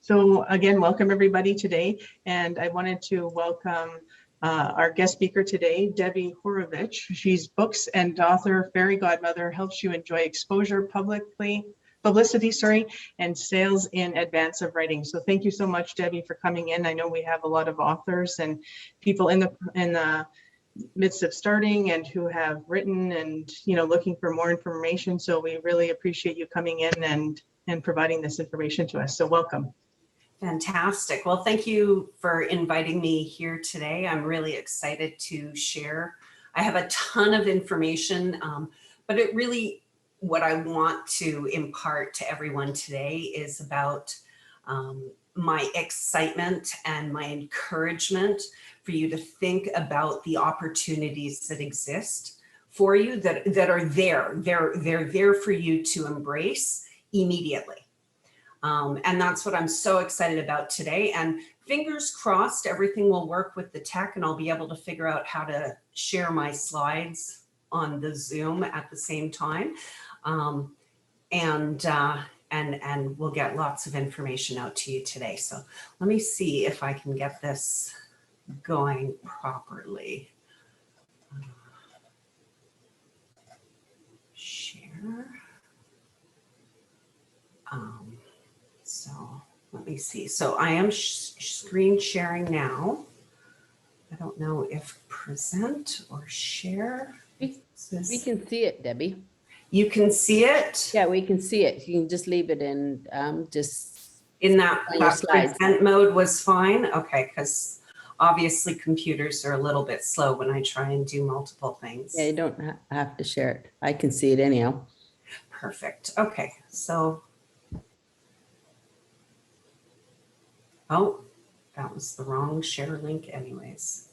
So again, welcome everybody today. And I wanted to welcome our guest speaker today, Debbie Horovitch. She's books and author, fairy godmother, helps you enjoy exposure publicity, and sales in advance of writing. So thank you so much, Debbie, for coming in. I know we have a lot of authors and people in the midst of starting and who have written and looking for more information. So we really appreciate you coming in and providing this information to us. So welcome. Fantastic. Well, thank you for inviting me here today. I'm really excited to share. I have a ton of information, but what I want to impart to everyone today is about my excitement and my encouragement for you to think about the opportunities that exist for you that are there. They're there for you to embrace immediately. And that's what I'm so excited about today. And fingers crossed, everything will work with the tech and I'll be able to figure out how to share my slides on the Zoom at the same time. And we'll get lots of information out to you today. So let me see if I can get this going properly. Share. So let me see. So I am screen sharing now. I don't know if present or share. We can see it, Debbie. You can see it? Yeah, we can see it. You can just leave it in just in that present mode was fine. Okay, because obviously computers are a little bit slow when I try and do multiple things. Yeah, you don't have to share it. I can see it anyhow. Perfect. Okay, so oh, that was the wrong share link anyways.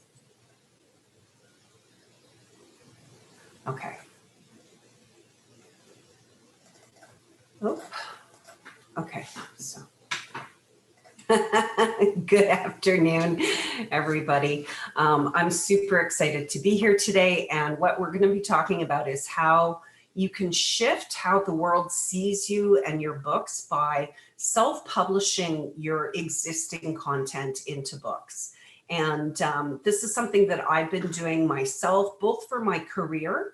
Okay. Oh, okay, so. Good afternoon, everybody. I'm super excited to be here today. And what we're going to be talking about is how you can shift how the world sees you and your books by self-publishing your existing content into books. And this is something that I've been doing myself, both for my career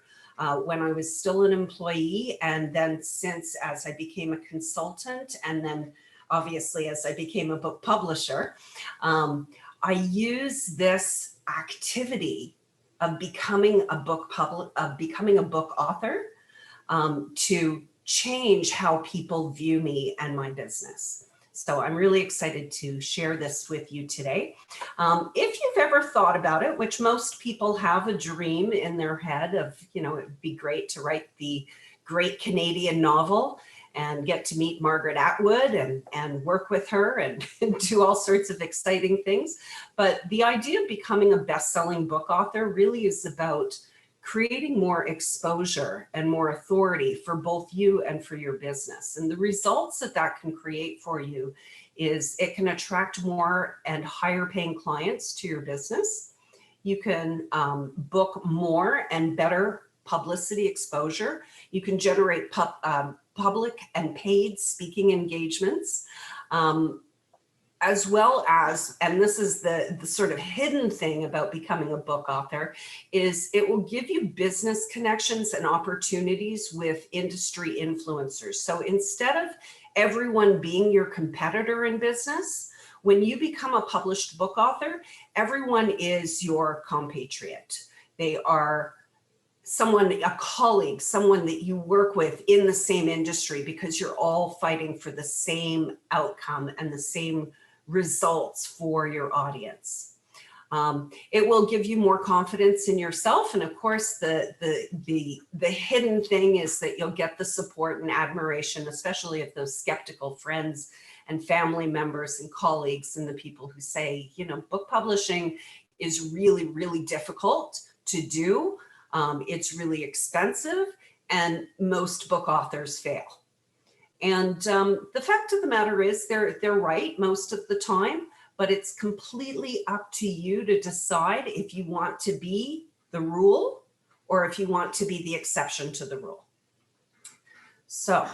when I was still an employee, and then since as I became a consultant, and then obviously as I became a book publisher. I use this activity of becoming a book author to change how people view me and my business. So I'm really excited to share this with you today. If you've ever thought about it, which most people have a dream in their head of, it would be great to write the great Canadian novel and get to meet Margaret Atwood and work with her and do all sorts of exciting things. But the idea of becoming a best-selling book author really is about creating more exposure and more authority for both you and for your business. And the results that can create for you is it can attract more and higher paying clients to your business. You can book more and better publicity exposure. You can generate public and paid speaking engagements, as well as, and this is the sort of hidden thing about becoming a book author, is it will give you business connections and opportunities with industry influencers. So instead of everyone being your competitor in business, when you become a published book author, everyone is your compatriot. They are a colleague, someone that you work with in the same industry, because you're all fighting for the same outcome and the same results for your audience. It will give you more confidence in yourself. And of course, the hidden thing is that you'll get the support and admiration, especially of those skeptical friends and family members and colleagues and the people who say, book publishing is really, really difficult to do. It's really expensive, and most book authors fail. And the fact of the matter is they're right most of the time, but it's completely up to you to decide if you want to be the rule or if you want to be the exception to the rule. So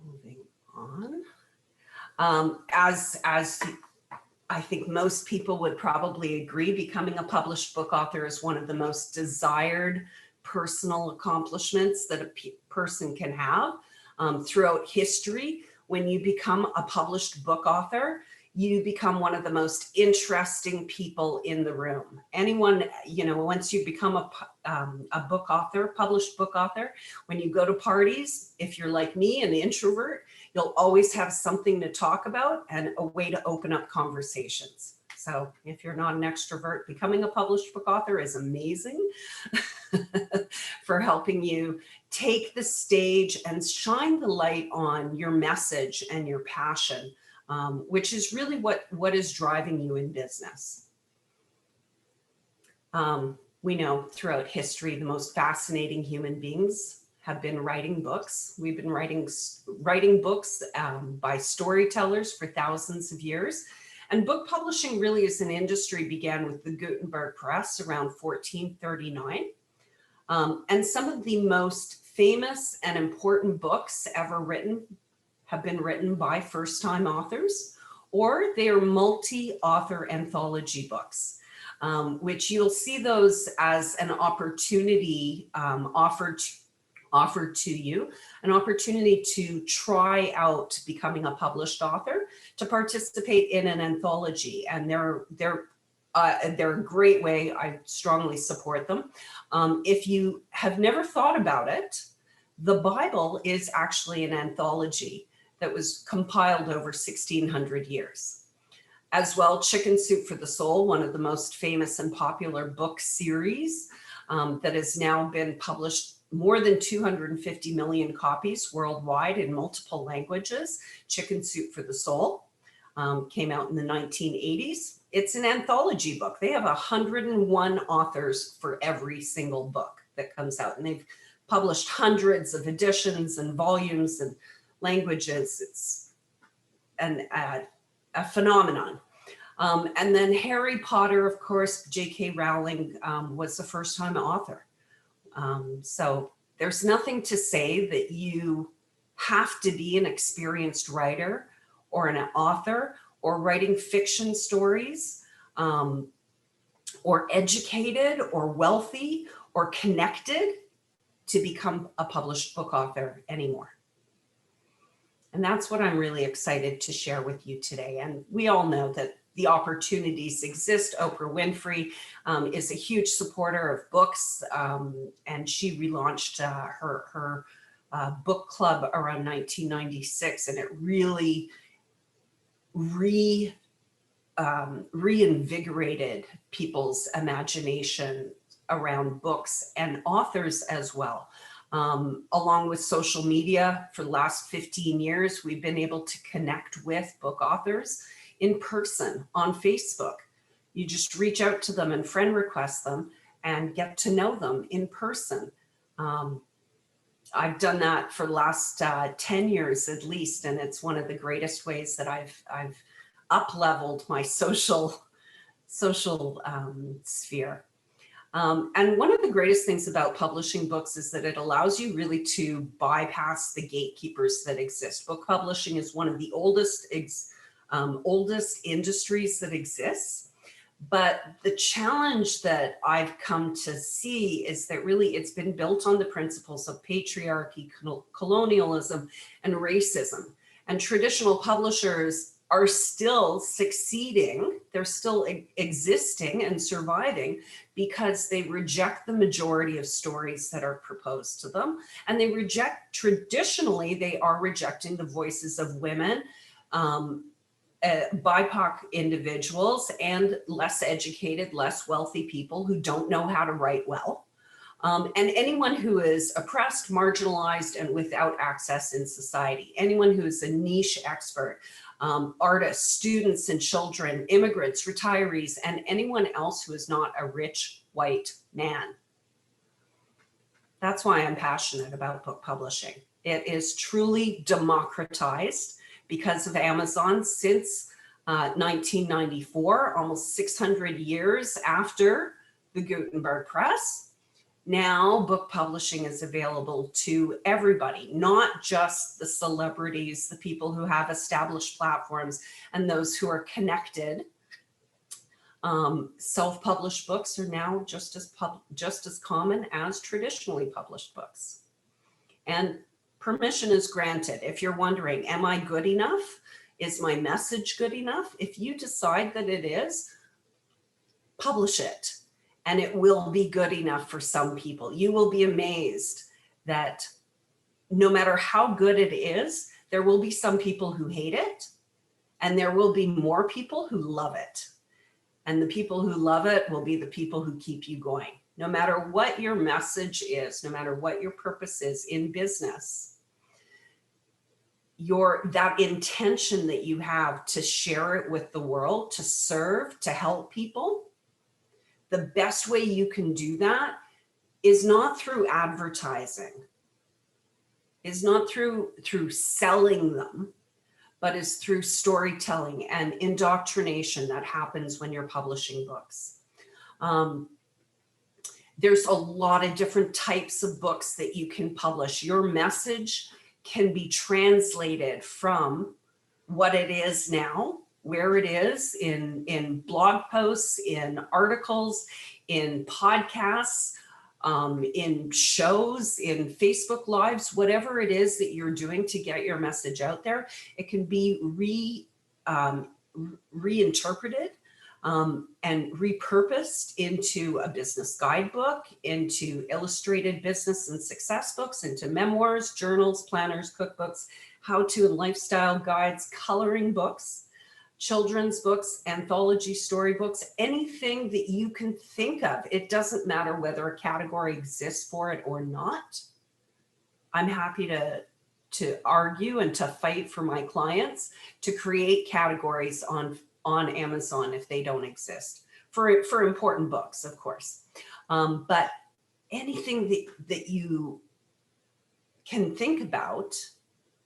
moving on. As I think most people would probably agree, becoming a published book author is one of the most desired personal accomplishments that a person can have. Throughout history, when you become a published book author, you become one of the most interesting people in the room. Anyone, you know, once you become a book author, published book author, when you go to parties, if you're like me, an introvert, you'll always have something to talk about and a way to open up conversations. So if you're not an extrovert, becoming a published book author is amazing for helping you take the stage and shine the light on your message and your passion, which is really what is driving you in business. We know throughout history, the most fascinating human beings have been writing books. We've been writing books by storytellers for thousands of years. And book publishing really as an industry began with the Gutenberg press around 1439. And some of the most famous and important books ever written have been written by first-time authors, or they are multi-author anthology books, which you'll see those as an opportunity offered to you, an opportunity to try out becoming a published author, to participate in an anthology. And they're a great way. I strongly support them. If you have never thought about it, the Bible is actually an anthology that was compiled over 1,600 years. As well, Chicken Soup for the Soul, one of the most famous and popular book series that has now been published more than 250 million copies worldwide in multiple languages. Chicken Soup for the Soul came out in the 1980s. It's an anthology book. They have 101 authors for every single book that comes out, and they've published hundreds of editions and volumes and languages. It's a phenomenon. And then Harry Potter, of course, J.K. Rowling was the first-time author. So there's nothing to say that you have to be an experienced writer or an author or writing fiction stories, or educated or wealthy or connected to become a published book author anymore. And that's what I'm really excited to share with you today. And we all know that the opportunities exist. Oprah Winfrey is a huge supporter of books, and she relaunched her book club around 1996, and it really reinvigorated people's imagination around books and authors as well. Along with social media, for the last 15 years, we've been able to connect with book authors in person on Facebook. You just reach out to them and friend request them and get to know them in person. I've done that for the last 10 years at least, and it's one of the greatest ways that I've up-leveled my social sphere. And one of the greatest things about publishing books is that it allows you really to bypass the gatekeepers that exist. Book publishing is one of the oldest industries that exists. But the challenge that I've come to see is that really it's been built on the principles of patriarchy, colonialism, and racism. And traditional publishers are still succeeding. They're still existing and surviving because they reject the majority of stories that are proposed to them. And they reject, traditionally, they are rejecting the voices of women, BIPOC individuals, and less educated, less wealthy people who don't know how to write well. And anyone who is oppressed, marginalized, and without access in society. Anyone who is a niche expert, artists, students and children, immigrants, retirees, and anyone else who is not a rich white man. That's why I'm passionate about book publishing. It is truly democratized because of Amazon since 1994, almost 600 years after the Gutenberg press. Now book publishing is available to everybody, not just the celebrities, the people who have established platforms, and those who are connected. Self-published books are now just as common as traditionally published books. And permission is granted. If you're wondering, am I good enough? Is my message good enough? If you decide that it is, publish it, and it will be good enough for some people. You will be amazed that no matter how good it is, there will be some people who hate it, and there will be more people who love it. And the people who love it will be the people who keep you going. No matter what your message is, no matter what your purpose is in business, that intention that you have to share it with the world, to serve, to help people, the best way you can do that is not through advertising, is not through selling them, but is through storytelling and indoctrination that happens when you're publishing books. There's a lot of different types of books that you can publish. Your message can be translated from what it is now, where it is in blog posts, in articles, in podcasts, in shows, in Facebook Lives, whatever it is that you're doing to get your message out there. It can be reinterpreted and repurposed into a business guidebook, into illustrated business and success books, into memoirs, journals, planners, cookbooks, how-to and lifestyle guides, coloring books, children's books, anthology storybooks, anything that you can think of. It doesn't matter whether a category exists for it or not. I'm happy to argue and to fight for my clients to create categories on Amazon if they don't exist, for important books, of course. But anything that you can think about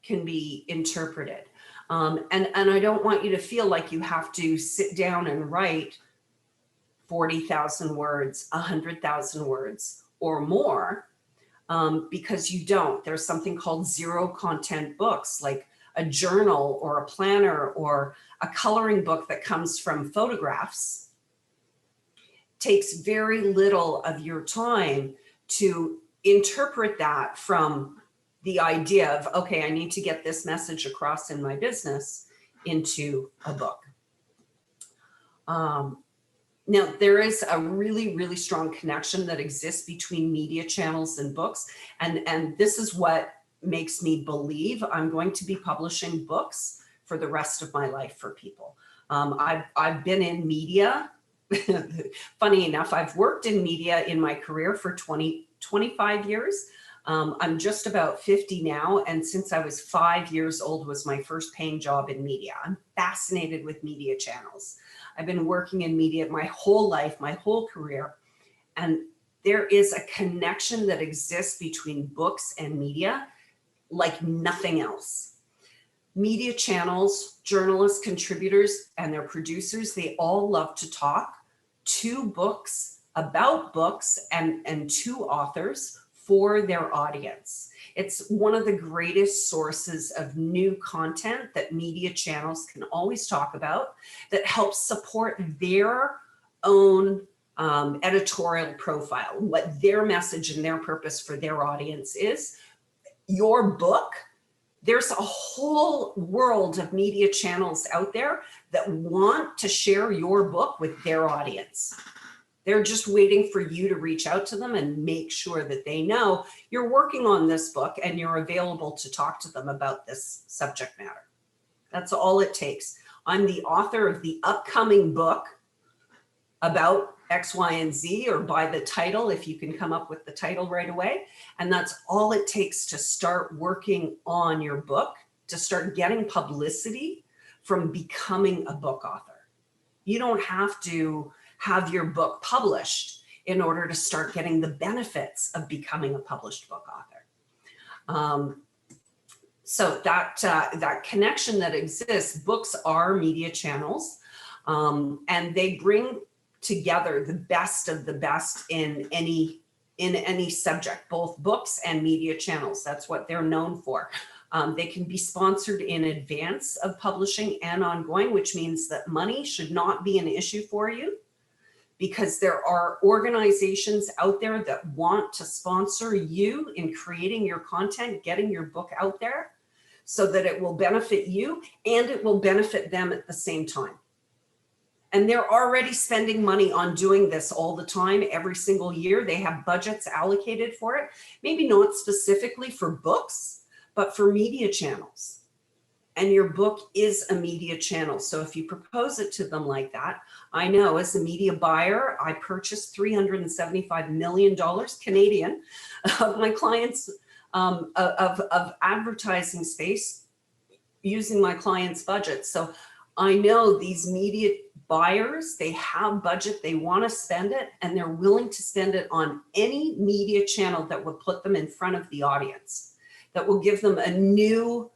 can be interpreted. And I don't want you to feel like you have to sit down and write 40,000 words, 100,000 words or more, because you don't. There's something called zero content books, like a journal or a planner or a coloring book that comes from photographs. Takes very little of your time to interpret that from the idea of, okay, I need to get this message across in my business into a book. Now, there is a really, really strong connection that exists between media channels and books. And this is what makes me believe I'm going to be publishing books for the rest of my life for people. I've been in media. Funny enough, I've worked in media in my career for 25 years. I'm just about 50 now, and since I was 5 years old was my first paying job in media. I'm fascinated with media channels. I've been working in media my whole life, my whole career, and there is a connection that exists between books and media like nothing else. Media channels, journalists, contributors, and their producers, they all love to talk to books, about books, and to authors for their audience. It's one of the greatest sources of new content that media channels can always talk about that helps support their own editorial profile, what their message and their purpose for their audience is. Your book, there's a whole world of media channels out there that want to share your book with their audience. They're just waiting for you to reach out to them and make sure that they know you're working on this book and you're available to talk to them about this subject matter. That's all it takes. I'm the author of the upcoming book about X, Y, and Z, or by the title, if you can come up with the title right away. And that's all it takes to start working on your book, to start getting publicity from becoming a book author. You don't have to have your book published in order to start getting the benefits of becoming a published book author. So that connection that exists, books are media channels, and they bring together the best of the best in any in any subject, both books and media channels. That's what they're known for. They can be sponsored in advance of publishing and ongoing, which means that money should not be an issue for you, because there are organizations out there that want to sponsor you in creating your content, getting your book out there so that it will benefit you and it will benefit them at the same time. And they're already spending money on doing this all the time, every single year. They have budgets allocated for it, maybe not specifically for books, but for media channels. And your book is a media channel. So if you propose it to them like that, I know as a media buyer, I purchased $375 million Canadian of my clients' of advertising space using my clients' budget. So I know these media buyers, they have budget, they want to spend it, and they're willing to spend it on any media channel that will put them in front of the audience, that will give them a new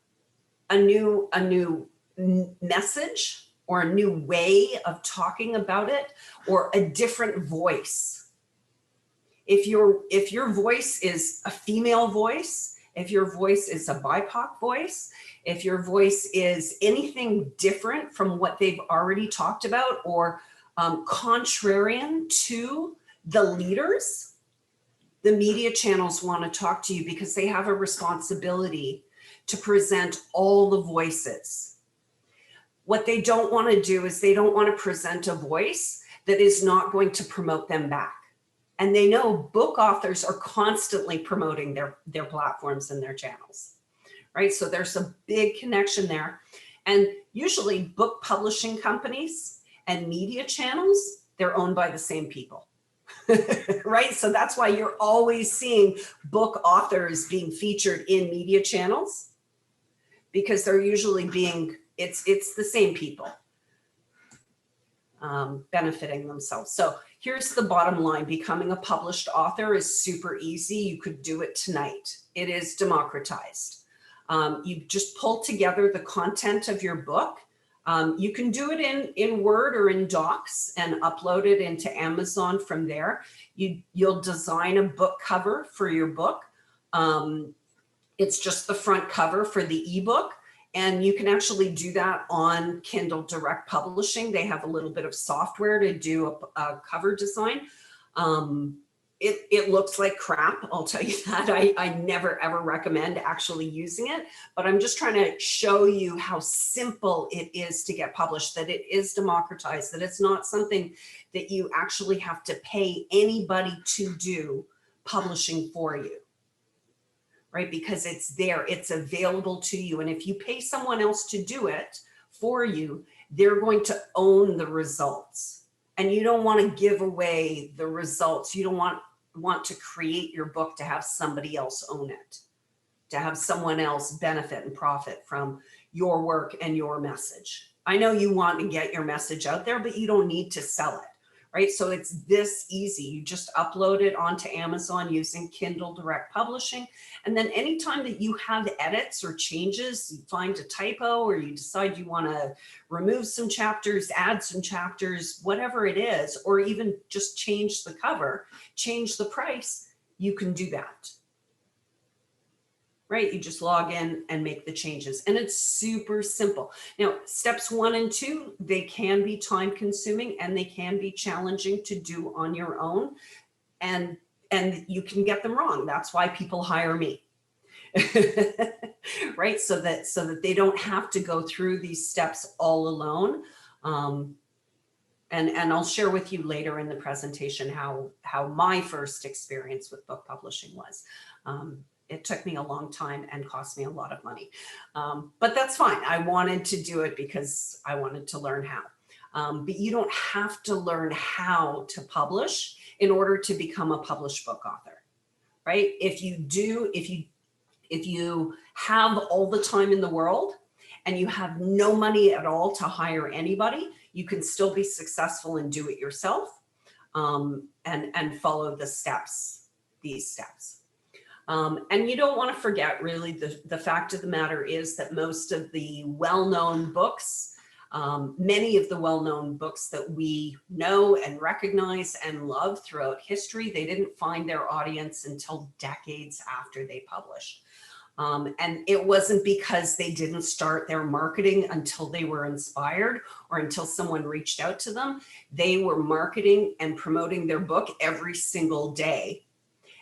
message or a new way of talking about it, or a different voice. If your voice is a female voice, if your voice is a BIPOC voice, if your voice is anything different from what they've already talked about, or contrarian to the leaders, the media channels want to talk to you because they have a responsibility to present all the voices. What they don't want to do is they don't want to present a voice that is not going to promote them back. And they know book authors are constantly promoting their platforms and their channels, right? So there's a big connection there. And usually book publishing companies and media channels, they're owned by the same people. Right? So that's why you're always seeing book authors being featured in media channels, because they're usually it's the same people benefiting themselves. So here's the bottom line. Becoming a published author is super easy. You could do it tonight. It is democratized. You just pull together the content of your book. You can do it in Word or in Docs and upload it into Amazon from there. You'll design a book cover for your book. It's just the front cover for the ebook. And you can actually do that on Kindle Direct Publishing. They have a little bit of software to do a cover design. It looks like crap, I'll tell you that. I never ever recommend actually using it, but I'm just trying to show you how simple it is to get published, that it is democratized, that it's not something that you actually have to pay anybody to do publishing for you, right? Because it's there, it's available to you. And if you pay someone else to do it for you, they're going to own the results. And you don't want to give away the results. You don't want to create your book to have somebody else own it, to have someone else benefit and profit from your work and your message. I know you want to get your message out there, but you don't need to sell it, right? So it's this easy. You just upload it onto Amazon using Kindle Direct Publishing. And then anytime that you have edits or changes, you find a typo, or you decide you want to remove some chapters, add some chapters, whatever it is, or even just change the cover, change the price, you can do that, right? You just log in and make the changes, and it's super simple. Now, steps 1 and 2, they can be time consuming and they can be challenging to do on your own, and you can get them wrong. That's why people hire me, right? So that they don't have to go through these steps all alone. And I'll share with you later in the presentation how my first experience with book publishing was. It took me a long time and cost me a lot of money, but that's fine. I wanted to do it because I wanted to learn how. But you don't have to learn how to publish in order to become a published book author, right? If you have all the time in the world and you have no money at all to hire anybody, you can still be successful and do it yourself, and follow the steps, these steps. And you don't want to forget, really, the fact of the matter is that most of the well-known books Many of the well-known books that we know and recognize and love throughout history, they didn't find their audience until decades after they published. And it wasn't because they didn't start their marketing until they were inspired or until someone reached out to them. They were marketing and promoting their book every single day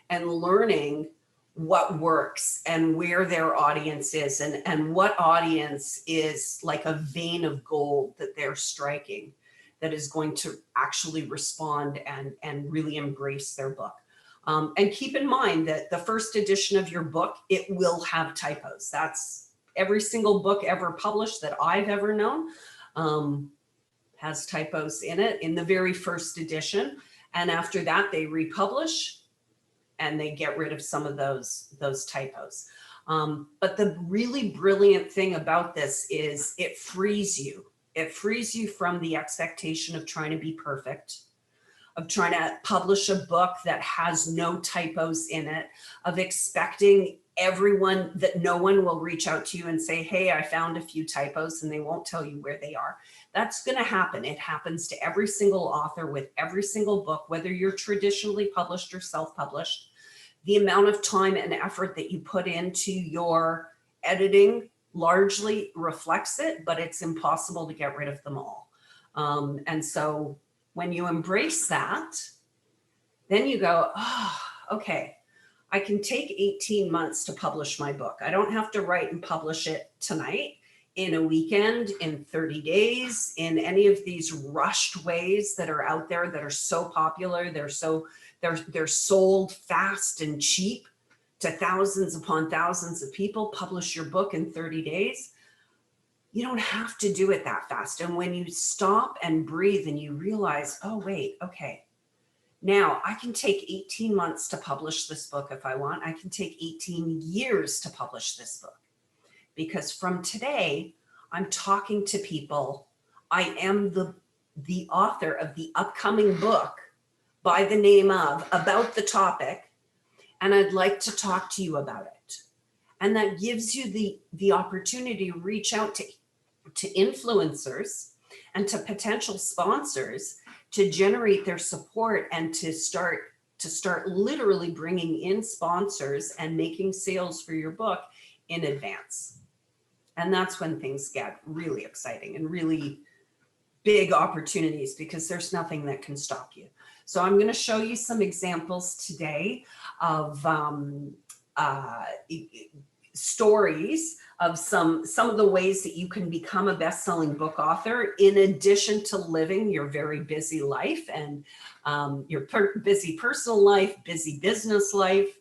and learning what works and where their audience is, and what audience is like a vein of gold that they're striking that is going to actually respond and really embrace their book. And keep in mind that the first edition of your book, it will have typos. That's every single book ever published that I've ever known has typos in it in the very first edition. And after that, they republish and they get rid of some of those typos. But the really brilliant thing about this is it frees you. It frees you from the expectation of trying to be perfect, of trying to publish a book that has no typos in it, of expecting everyone, that no one will reach out to you and say, hey, I found a few typos, and they won't tell you where they are. That's going to happen. It happens to every single author with every single book, whether you're traditionally published or self-published. The amount of time and effort that you put into your editing largely reflects it, but it's impossible to get rid of them all. And so when you embrace that, then you go, oh, okay, I can take 18 months to publish my book. I don't have to write and publish it tonight, in a weekend, in 30 days, in any of these rushed ways that are out there that are so popular. They're sold fast and cheap to thousands upon thousands of people. Publish your book in 30 days. You don't have to do it that fast. And when you stop and breathe and you realize, oh, wait, okay, now I can take 18 months to publish this book if I want. I can take 18 years to publish this book. Because from today, I'm talking to people. I am the author of the upcoming book by the name of, about the topic, and I'd like to talk to you about it. And that gives you the opportunity to reach out to influencers and to potential sponsors to generate their support and to start literally bringing in sponsors and making sales for your book in advance. And that's when things get really exciting and really big opportunities, because there's nothing that can stop you. So I'm going to show you some examples today of stories of some of the ways that you can become a best-selling book author in addition to living your very busy life and your busy personal life, busy business life.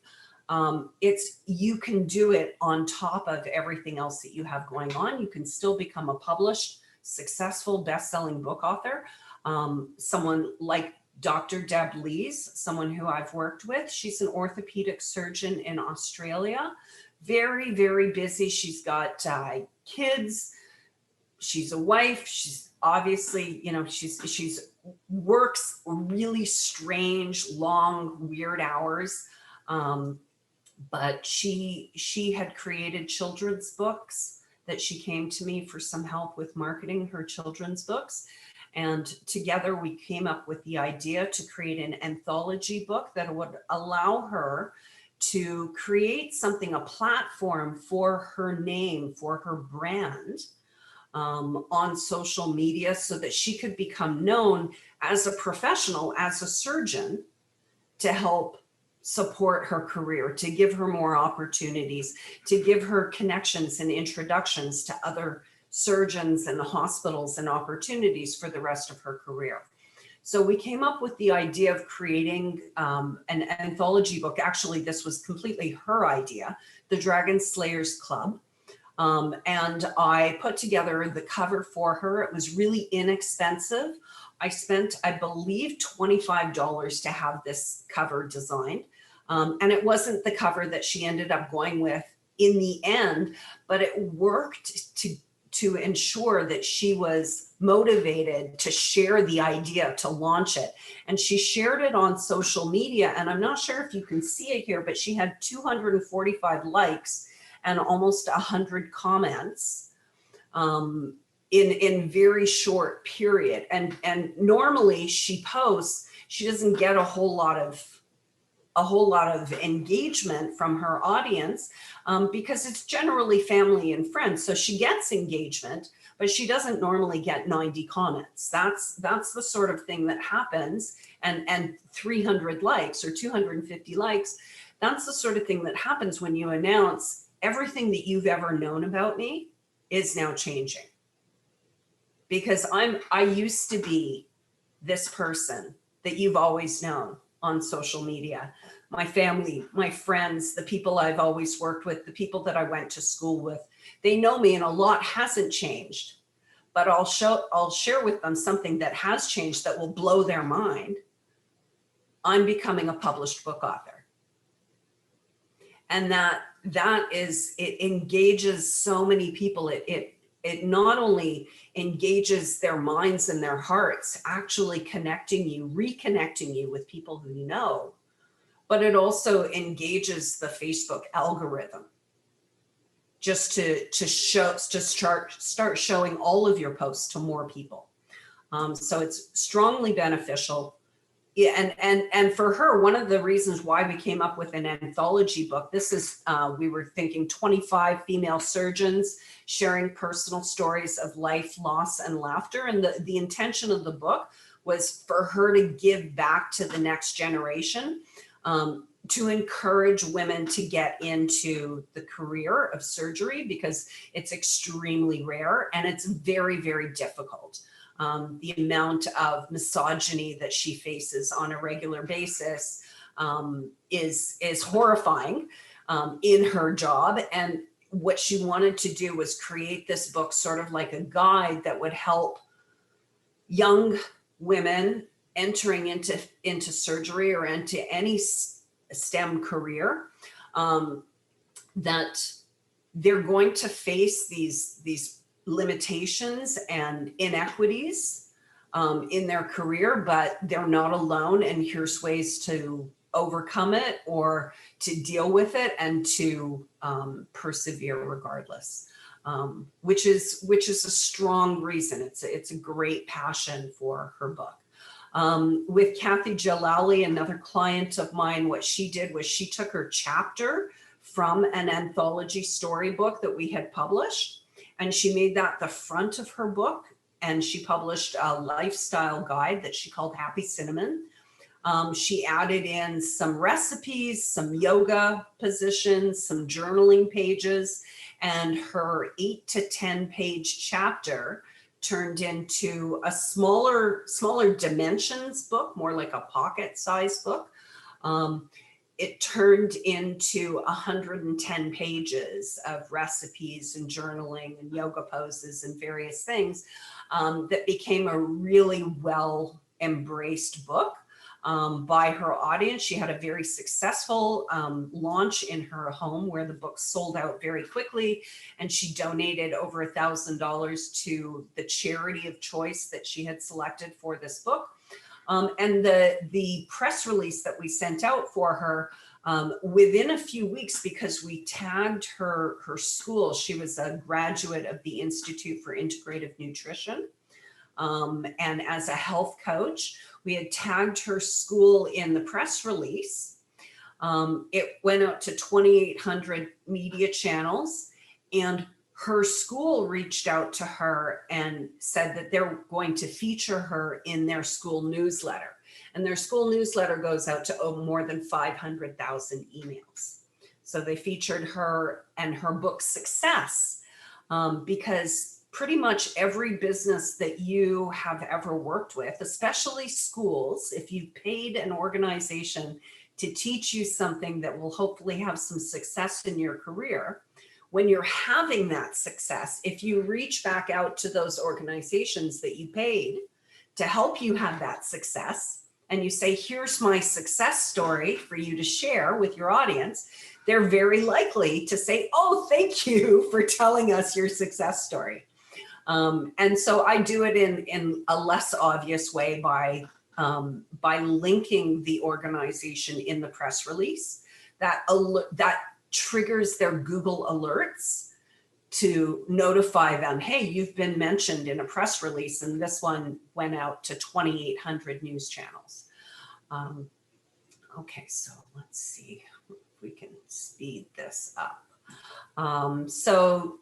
You can do it on top of everything else that you have going on. You can still become a published, successful, best-selling book author. Someone like Dr. Deb Lees, someone who I've worked with. She's an orthopedic surgeon in Australia. Very, very busy. She's got kids. She's a wife. She's obviously, she's works really strange, long, weird hours. But she had created children's books that she came to me for some help with marketing her children's books. And together we came up with the idea to create an anthology book that would allow her to create something, a platform for her name, for her brand on social media, so that she could become known as a professional, as a surgeon, to help support her career, to give her more opportunities, to give her connections and introductions to other surgeons and hospitals and opportunities for the rest of her career. So we came up with the idea of creating an anthology book. Actually, this was completely her idea, the Dragon Slayers Club. And I put together the cover for her. It was really inexpensive. I spent, I believe, $25 to have this cover designed. And it wasn't the cover that she ended up going with in the end, but it worked to ensure that she was motivated to share the idea, to launch it. And she shared it on social media. And I'm not sure if you can see it here, but she had 245 likes and almost 100 comments. in very short period. And normally she posts, she doesn't get a whole lot of engagement from her audience, because it's generally family and friends. So she gets engagement, but she doesn't normally get 90 comments. That's the sort of thing that happens, and 300 likes or 250 likes. That's the sort of thing that happens when you announce everything that you've ever known about me is now changing. Because I used to be this person that you've always known on social media. My family, my friends, the people I've always worked with, the people that I went to school with, they know me, and a lot hasn't changed. But I'll share with them something that has changed that will blow their mind. I'm becoming a published book author. And that is, it engages so many people. It not only engages their minds and their hearts, actually reconnecting you with people who you know, but it also engages the Facebook algorithm just to start showing all of your posts to more people. So it's strongly beneficial. Yeah, and for her, one of the reasons why we came up with an anthology book, this is, we were thinking 25 female surgeons sharing personal stories of life, loss, and laughter. And the intention of the book was for her to give back to the next generation, to encourage women to get into the career of surgery, because it's extremely rare and it's very, very difficult. The amount of misogyny that she faces on a regular basis is horrifying in her job. And what she wanted to do was create this book, sort of like a guide that would help young women entering into surgery or into any STEM career, that they're going to face these limitations and inequities in their career, but they're not alone. And here's ways to overcome it or to deal with it and to persevere regardless, which is a strong reason. It's a great passion for her book. With Kathy Jalali, another client of mine, what she did was she took her chapter from an anthology storybook that we had published, and she made that the front of her book, and she published a lifestyle guide that she called Happy Cinnamon. She added in some recipes, some yoga positions, some journaling pages, and her 8 to 10 page chapter turned into a smaller dimensions book, more like a pocket size book. It turned into 110 pages of recipes and journaling and yoga poses and various things that became a really well embraced book by her audience. She had a very successful launch in her home where the book sold out very quickly, and she donated over $1,000 to the charity of choice that she had selected for this book. And the press release that we sent out for her within a few weeks, because we tagged her school. She was a graduate of the Institute for Integrative Nutrition. And as a health coach, we had tagged her school in the press release. It went out to 2,800 media channels, and her school reached out to her and said that they're going to feature her in their school newsletter. And their school newsletter goes out to more than 500,000 emails. So they featured her and her book success, because pretty much every business that you have ever worked with, especially schools, if you've paid an organization to teach you something that will hopefully have some success in your career, when you're having that success, if you reach back out to those organizations that you paid to help you have that success, and you say, here's my success story for you to share with your audience, they're very likely to say, oh, thank you for telling us your success story. And so I do it in a less obvious way by linking the organization in the press release that triggers their Google alerts to notify them, hey, you've been mentioned in a press release, and this one went out to 2,800 news channels. Okay, so let's see if we can speed this up. So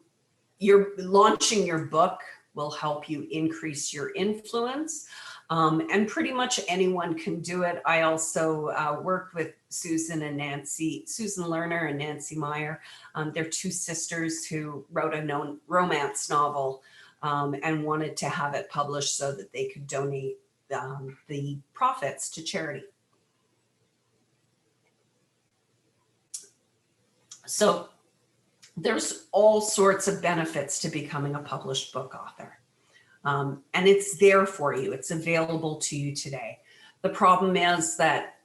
launching your book will help you increase your influence, and pretty much anyone can do it. I also worked with Susan Lerner and Nancy Meyer. They're two sisters who wrote a romance novel and wanted to have it published so that they could donate the profits to charity. So there's all sorts of benefits to becoming a published book author. And it's there for you. It's available to you today. The problem is that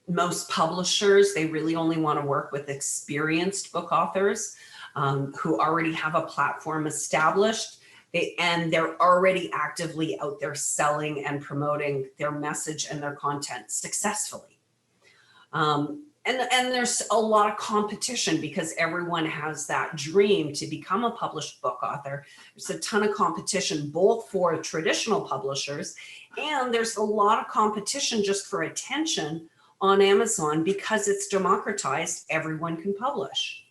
most publishers, they really only want to work with experienced book authors who already have a platform established, and they're already actively out there selling and promoting their message and their content successfully. And there's a lot of competition because everyone has that dream to become a published book author. There's a ton of competition, both for traditional publishers, and there's a lot of competition just for attention on Amazon because it's democratized, everyone can publish.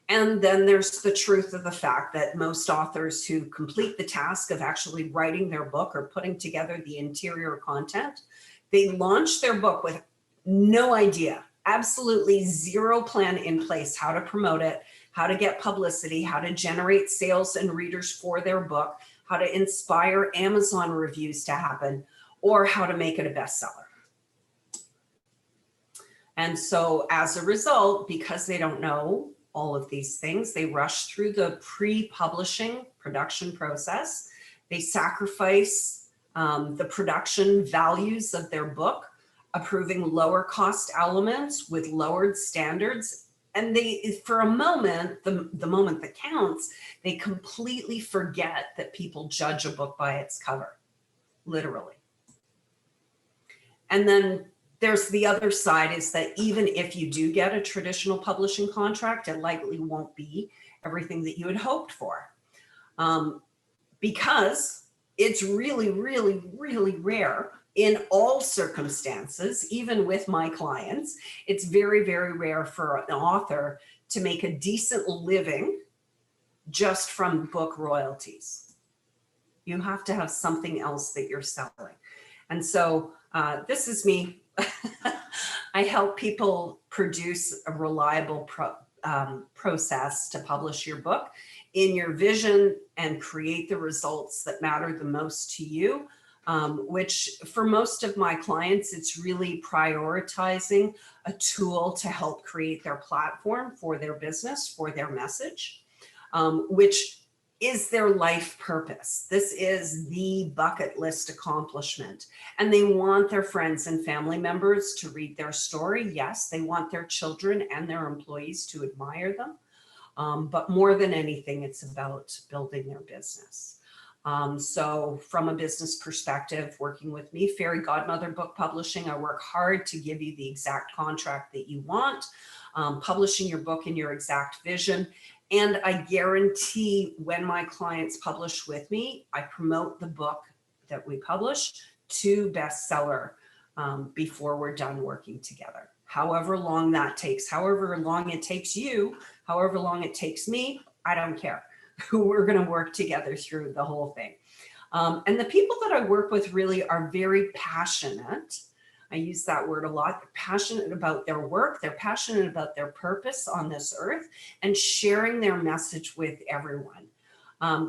And then there's the truth of the fact that most authors who complete the task of actually writing their book or putting together the interior content, they launch their book with no idea, absolutely zero plan in place, how to promote it, how to get publicity, how to generate sales and readers for their book, how to inspire Amazon reviews to happen, or how to make it a bestseller. And so as a result, because they don't know all of these things, they rush through the pre-publishing production process. They sacrifice the production values of their book, approving lower cost elements with lowered standards. And they, for a moment, the moment that counts, they completely forget that people judge a book by its cover, literally. And then there's the other side, is that even if you do get a traditional publishing contract, it likely won't be everything that you had hoped for. Because it's really, really, really rare in all circumstances, even with my clients, it's very, very rare for an author to make a decent living just from book royalties. You have to have something else that you're selling. And so this is me. I help people produce a reliable process to publish your book in your vision and create the results that matter the most to you. Which for most of my clients, it's really prioritizing a tool to help create their platform for their business, for their message, which is their life purpose. This is the bucket list accomplishment. And they want their friends and family members to read their story. Yes, they want their children and their employees to admire them. But more than anything, it's about building their business. So from a business perspective, working with me, Fairy Godmother Book Publishing, I work hard to give you the exact contract that you want, publishing your book in your exact vision. And I guarantee when my clients publish with me, I promote the book that we publish to bestseller before we're done working together. However long that takes, however long it takes you, however long it takes me, I don't care. We're going to work together through the whole thing. And the people that I work with really are very passionate. I use that word a lot. They're passionate about their work. They're passionate about their purpose on this earth and sharing their message with everyone.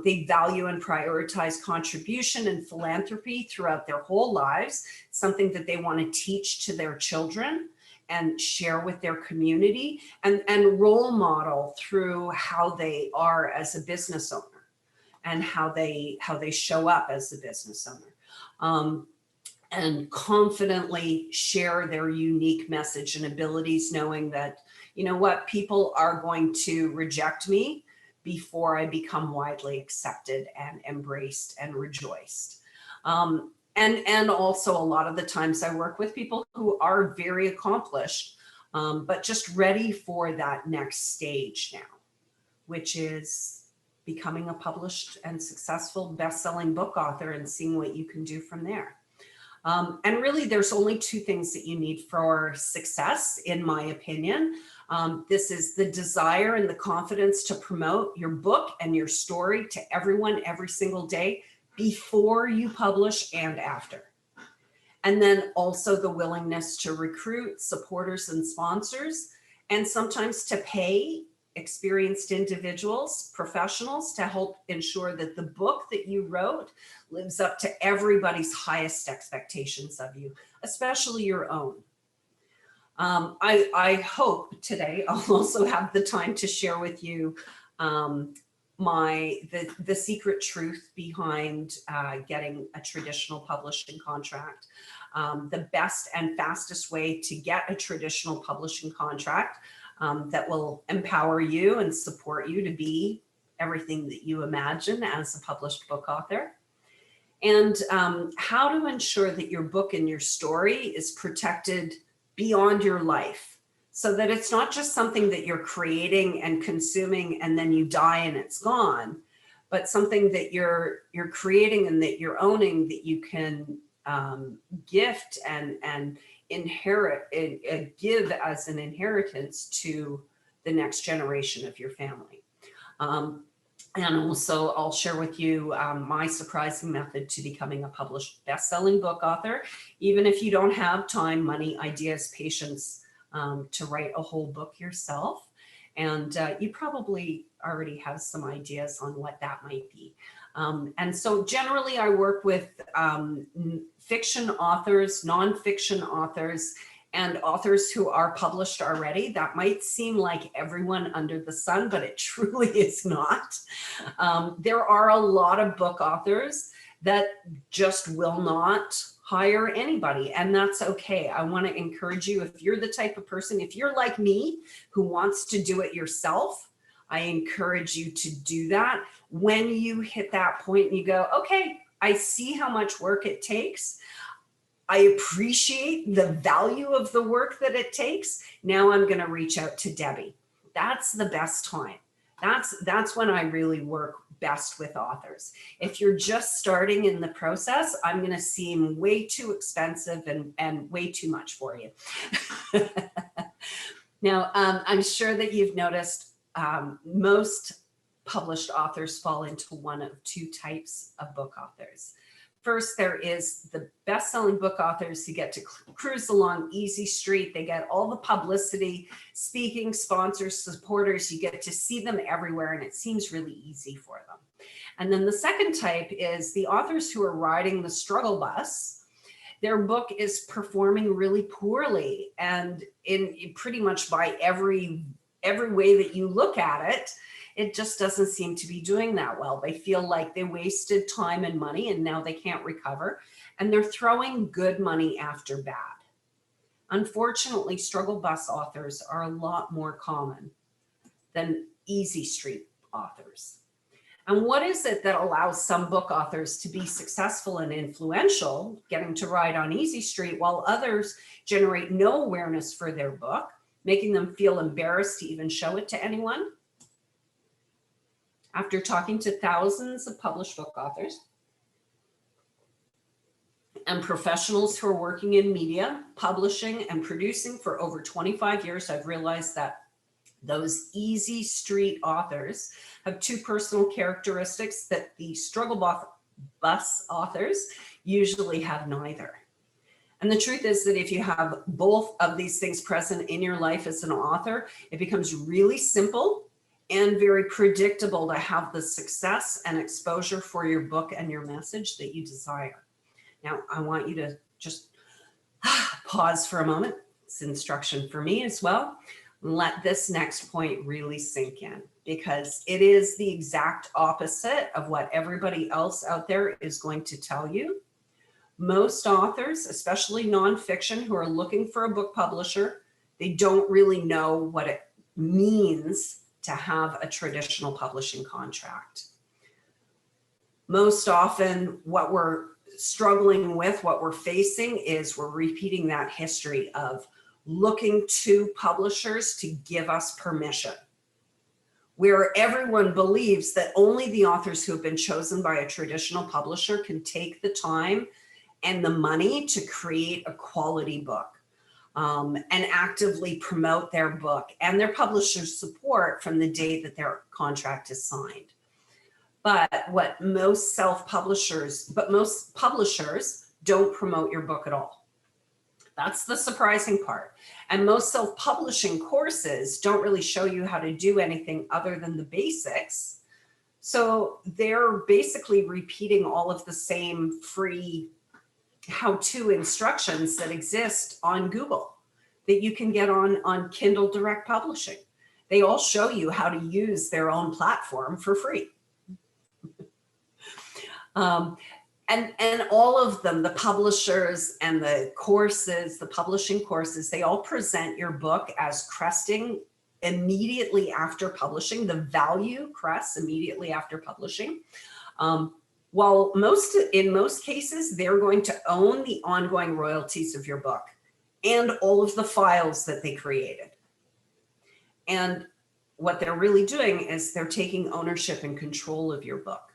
They value and prioritize contribution and philanthropy throughout their whole lives, something that they want to teach to their children and share with their community, and role model through how they are as a business owner and how they show up as a business owner. And confidently share their unique message and abilities, knowing that, you know what, people are going to reject me before I become widely accepted and embraced and rejoiced. And also a lot of the times I work with people who are very accomplished, but just ready for that next stage now, which is becoming a published and successful best-selling book author and seeing what you can do from there. And really, there's only two things that you need for success, in my opinion. This is the desire and the confidence to promote your book and your story to everyone every single day before you publish and after. And then also the willingness to recruit supporters and sponsors, and sometimes to pay experienced individuals, professionals, to help ensure that the book that you wrote lives up to everybody's highest expectations of you, especially your own. I hope today I'll also have the time to share with you the secret truth behind getting a traditional publishing contract. The best and fastest way to get a traditional publishing contract that will empower you and support you to be everything that you imagine as a published book author. And how to ensure that your book and your story is protected beyond your life, so that it's not just something that you're creating and consuming and then you die and it's gone, but something that you're creating and that you're owning, that you can gift and inherit, give as an inheritance to the next generation of your family. And also I'll share with you my surprising method to becoming a published best-selling book author, even if you don't have time, money, ideas, patience to write a whole book yourself. And you probably already have some ideas on what that might be. And so generally I work with fiction authors, nonfiction authors, and authors who are published already. That might seem like everyone under the sun, but it truly is not. There are a lot of book authors that just will not hire anybody, and that's okay. I want to encourage you, if you're the type of person, if you're like me, who wants to do it yourself, I encourage you to do that. When you hit that point and you go, okay, I see how much work it takes. I appreciate the value of the work that it takes. Now I'm going to reach out to Debbie. That's the best time. That's when I really work best with authors. If you're just starting in the process, I'm going to seem way too expensive and way too much for you. Now, I'm sure that you've noticed most published authors fall into one of two types of book authors. First, there is the best-selling book authors who get to cruise along easy street. They get all the publicity, speaking, sponsors, supporters. You get to see them everywhere, and it seems really easy for them. And then the second type is the authors who are riding the struggle bus. Their book is performing really poorly, and in pretty much by every way that you look at it, it just doesn't seem to be doing that well. They feel like they wasted time and money and now they can't recover, and they're throwing good money after bad. Unfortunately, struggle bus authors are a lot more common than easy street authors. And what is it that allows some book authors to be successful and influential, getting to ride on easy street, while others generate no awareness for their book, making them feel embarrassed to even show it to anyone? After talking to thousands of published book authors and professionals who are working in media, publishing and producing for over 25 years, I've realized that those easy street authors have two personal characteristics that the struggle bus authors usually have neither. And the truth is that if you have both of these things present in your life as an author, it becomes really simple and very predictable to have the success and exposure for your book and your message that you desire. Now, I want you to just pause for a moment. It's instruction for me as well. Let this next point really sink in, because it is the exact opposite of what everybody else out there is going to tell you. Most authors, especially nonfiction, who are looking for a book publisher, they don't really know what it means to have a traditional publishing contract. Most often what we're struggling with, what we're facing, is we're repeating that history of looking to publishers to give us permission. where everyone believes that only the authors who have been chosen by a traditional publisher can take the time and the money to create a quality book, and actively promote their book and their publisher's support from the day that their contract is signed. But most publishers don't promote your book at all. That's the surprising part. And most self-publishing courses don't really show you how to do anything other than the basics. So they're basically repeating all of the same free how-to instructions that exist on Google that you can get on Kindle Direct Publishing. They all show you how to use their own platform for free. And all of them, the publishers and the courses, the publishing courses, they all present your book as cresting immediately after publishing. The value crests immediately after publishing. While in most cases, they're going to own the ongoing royalties of your book and all of the files that they created. And what they're really doing is they're taking ownership and control of your book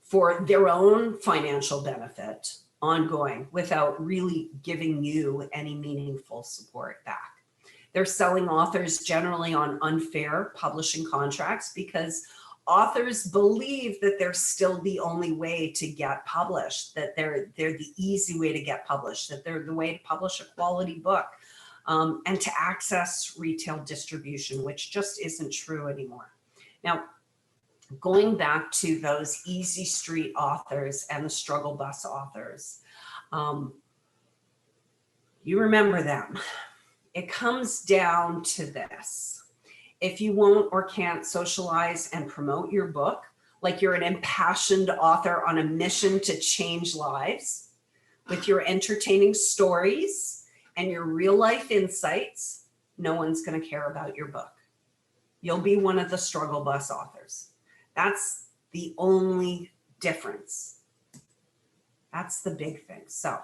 for their own financial benefit ongoing without really giving you any meaningful support back. They're selling authors generally on unfair publishing contracts because authors believe that they're still the only way to get published, that they're the easy way to get published, that they're the way to publish a quality book, and to access retail distribution, which just isn't true anymore. Now, going back to those easy street authors and the struggle bus authors, you remember them. It comes down to this. If you won't or can't socialize and promote your book, like you're an impassioned author on a mission to change lives, with your entertaining stories and your real life insights, no one's going to care about your book. You'll be one of the struggle bus authors. That's the only difference. That's the big thing. So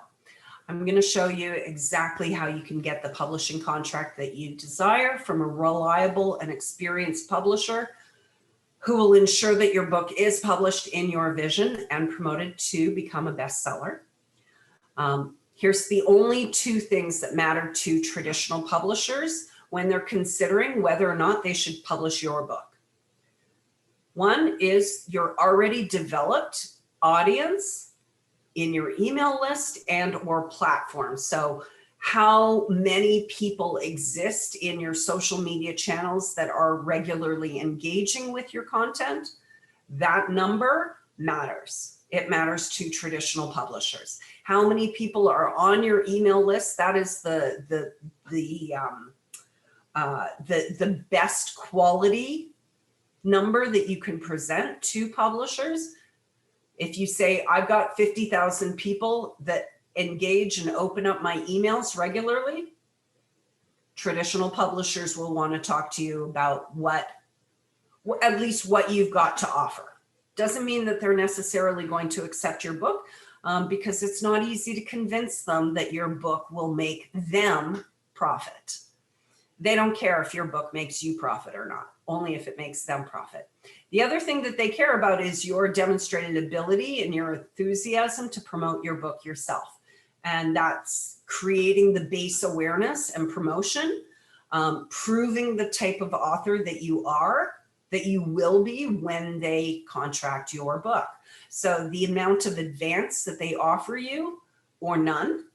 I'm going to show you exactly how you can get the publishing contract that you desire from a reliable and experienced publisher who will ensure that your book is published in your vision and promoted to become a bestseller. Here's the only two things that matter to traditional publishers when they're considering whether or not they should publish your book. One is your already developed audience in your email list and or platform. So how many people exist in your social media channels that are regularly engaging with your content? That number matters. It matters to traditional publishers. How many people are on your email list? That is the best quality number that you can present to publishers. If you say, I've got 50,000 people that engage and open up my emails regularly, traditional publishers will want to talk to you about at least what you've got to offer. Doesn't mean that they're necessarily going to accept your book, because it's not easy to convince them that your book will make them profit. They don't care if your book makes you profit or not, only if it makes them profit. The other thing that they care about is your demonstrated ability and your enthusiasm to promote your book yourself. And that's creating the base awareness and promotion, proving the type of author that you are, that you will be when they contract your book. So the amount of advance that they offer you, or none,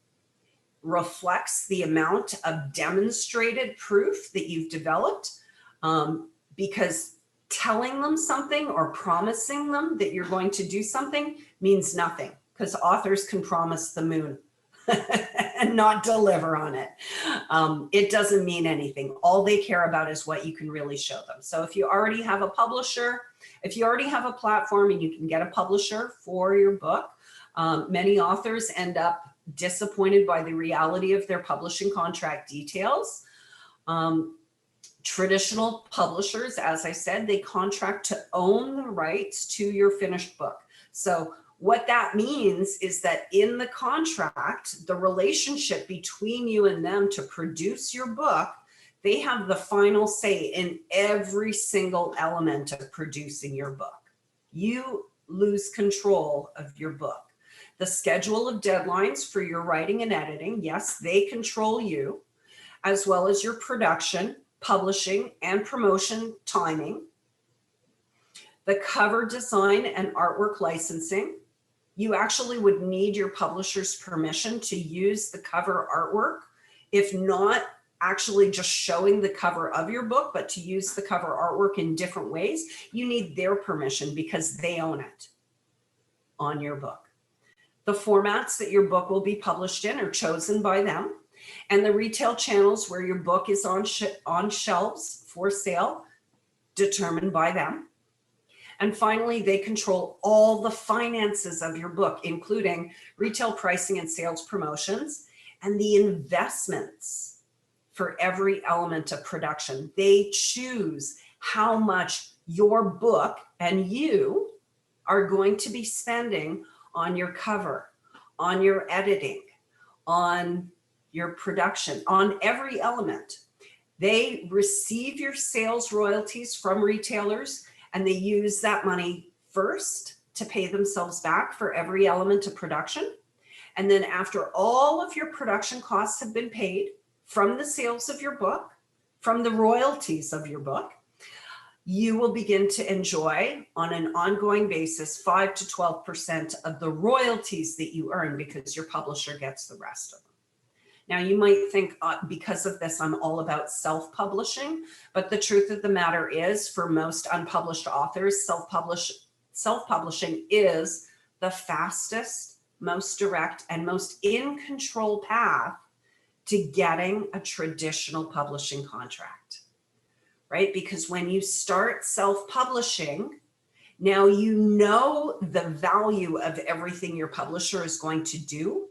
reflects the amount of demonstrated proof that you've developed, because telling them something or promising them that you're going to do something means nothing, because authors can promise the moon and not deliver on it. It doesn't mean anything. All they care about is what you can really show them. So if you already have a publisher, if you already have a platform and you can get a publisher for your book, many authors end up disappointed by the reality of their publishing contract details. Traditional publishers, as I said, they contract to own the rights to your finished book. So what that means is that in the contract, the relationship between you and them to produce your book, They have the final say in every single element of producing your book. You lose control of your book. The schedule of deadlines for your writing and editing, yes, they control you, as well as your production, publishing, and promotion timing. The cover design and artwork licensing. You actually would need your publisher's permission to use the cover artwork, if not actually just showing the cover of your book, but to use the cover artwork in different ways. You need their permission because they own it on your book. The formats that your book will be published in are chosen by them, and the retail channels where your book is on shelves for sale, determined by them. And finally, they control all the finances of your book, including retail pricing and sales promotions, and the investments for every element of production. They choose how much your book and you are going to be spending on your cover, on your editing, on your production, on every element. They receive your sales royalties from retailers, and they use that money first to pay themselves back for every element of production. And then after all of your production costs have been paid from the sales of your book, from the royalties of your book, you will begin to enjoy on an ongoing basis 5 to 12% of the royalties that you earn, because your publisher gets the rest of them. Now, you might think because of this, I'm all about self-publishing, but the truth of the matter is, for most unpublished authors, self-publishing is the fastest, most direct, and most in control path to getting a traditional publishing contract, right? Because when you start self-publishing, now you know the value of everything your publisher is going to do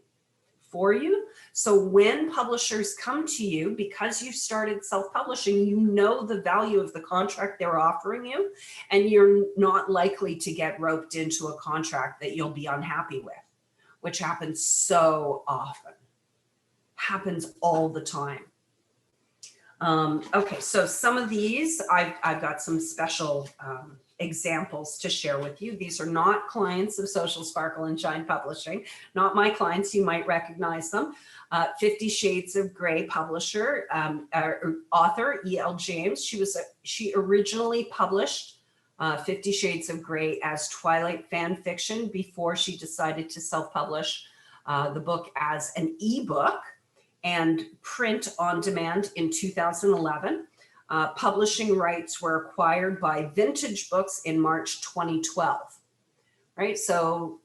for you. So when publishers come to you, because you started self-publishing, you know the value of the contract they're offering you, and you're not likely to get roped into a contract that you'll be unhappy with, which happens so often, happens all the time. Okay, so some of these, I've got some special examples to share with you. These are not clients of Social Sparkle and Shine Publishing, not my clients. You might recognize them. 50 Shades of Grey publisher, author E.L. James. She originally published 50 Shades of Grey as Twilight fan fiction before she decided to self-publish the book as an ebook and print on demand in 2011. Publishing rights were acquired by Vintage Books in March 2012, right? So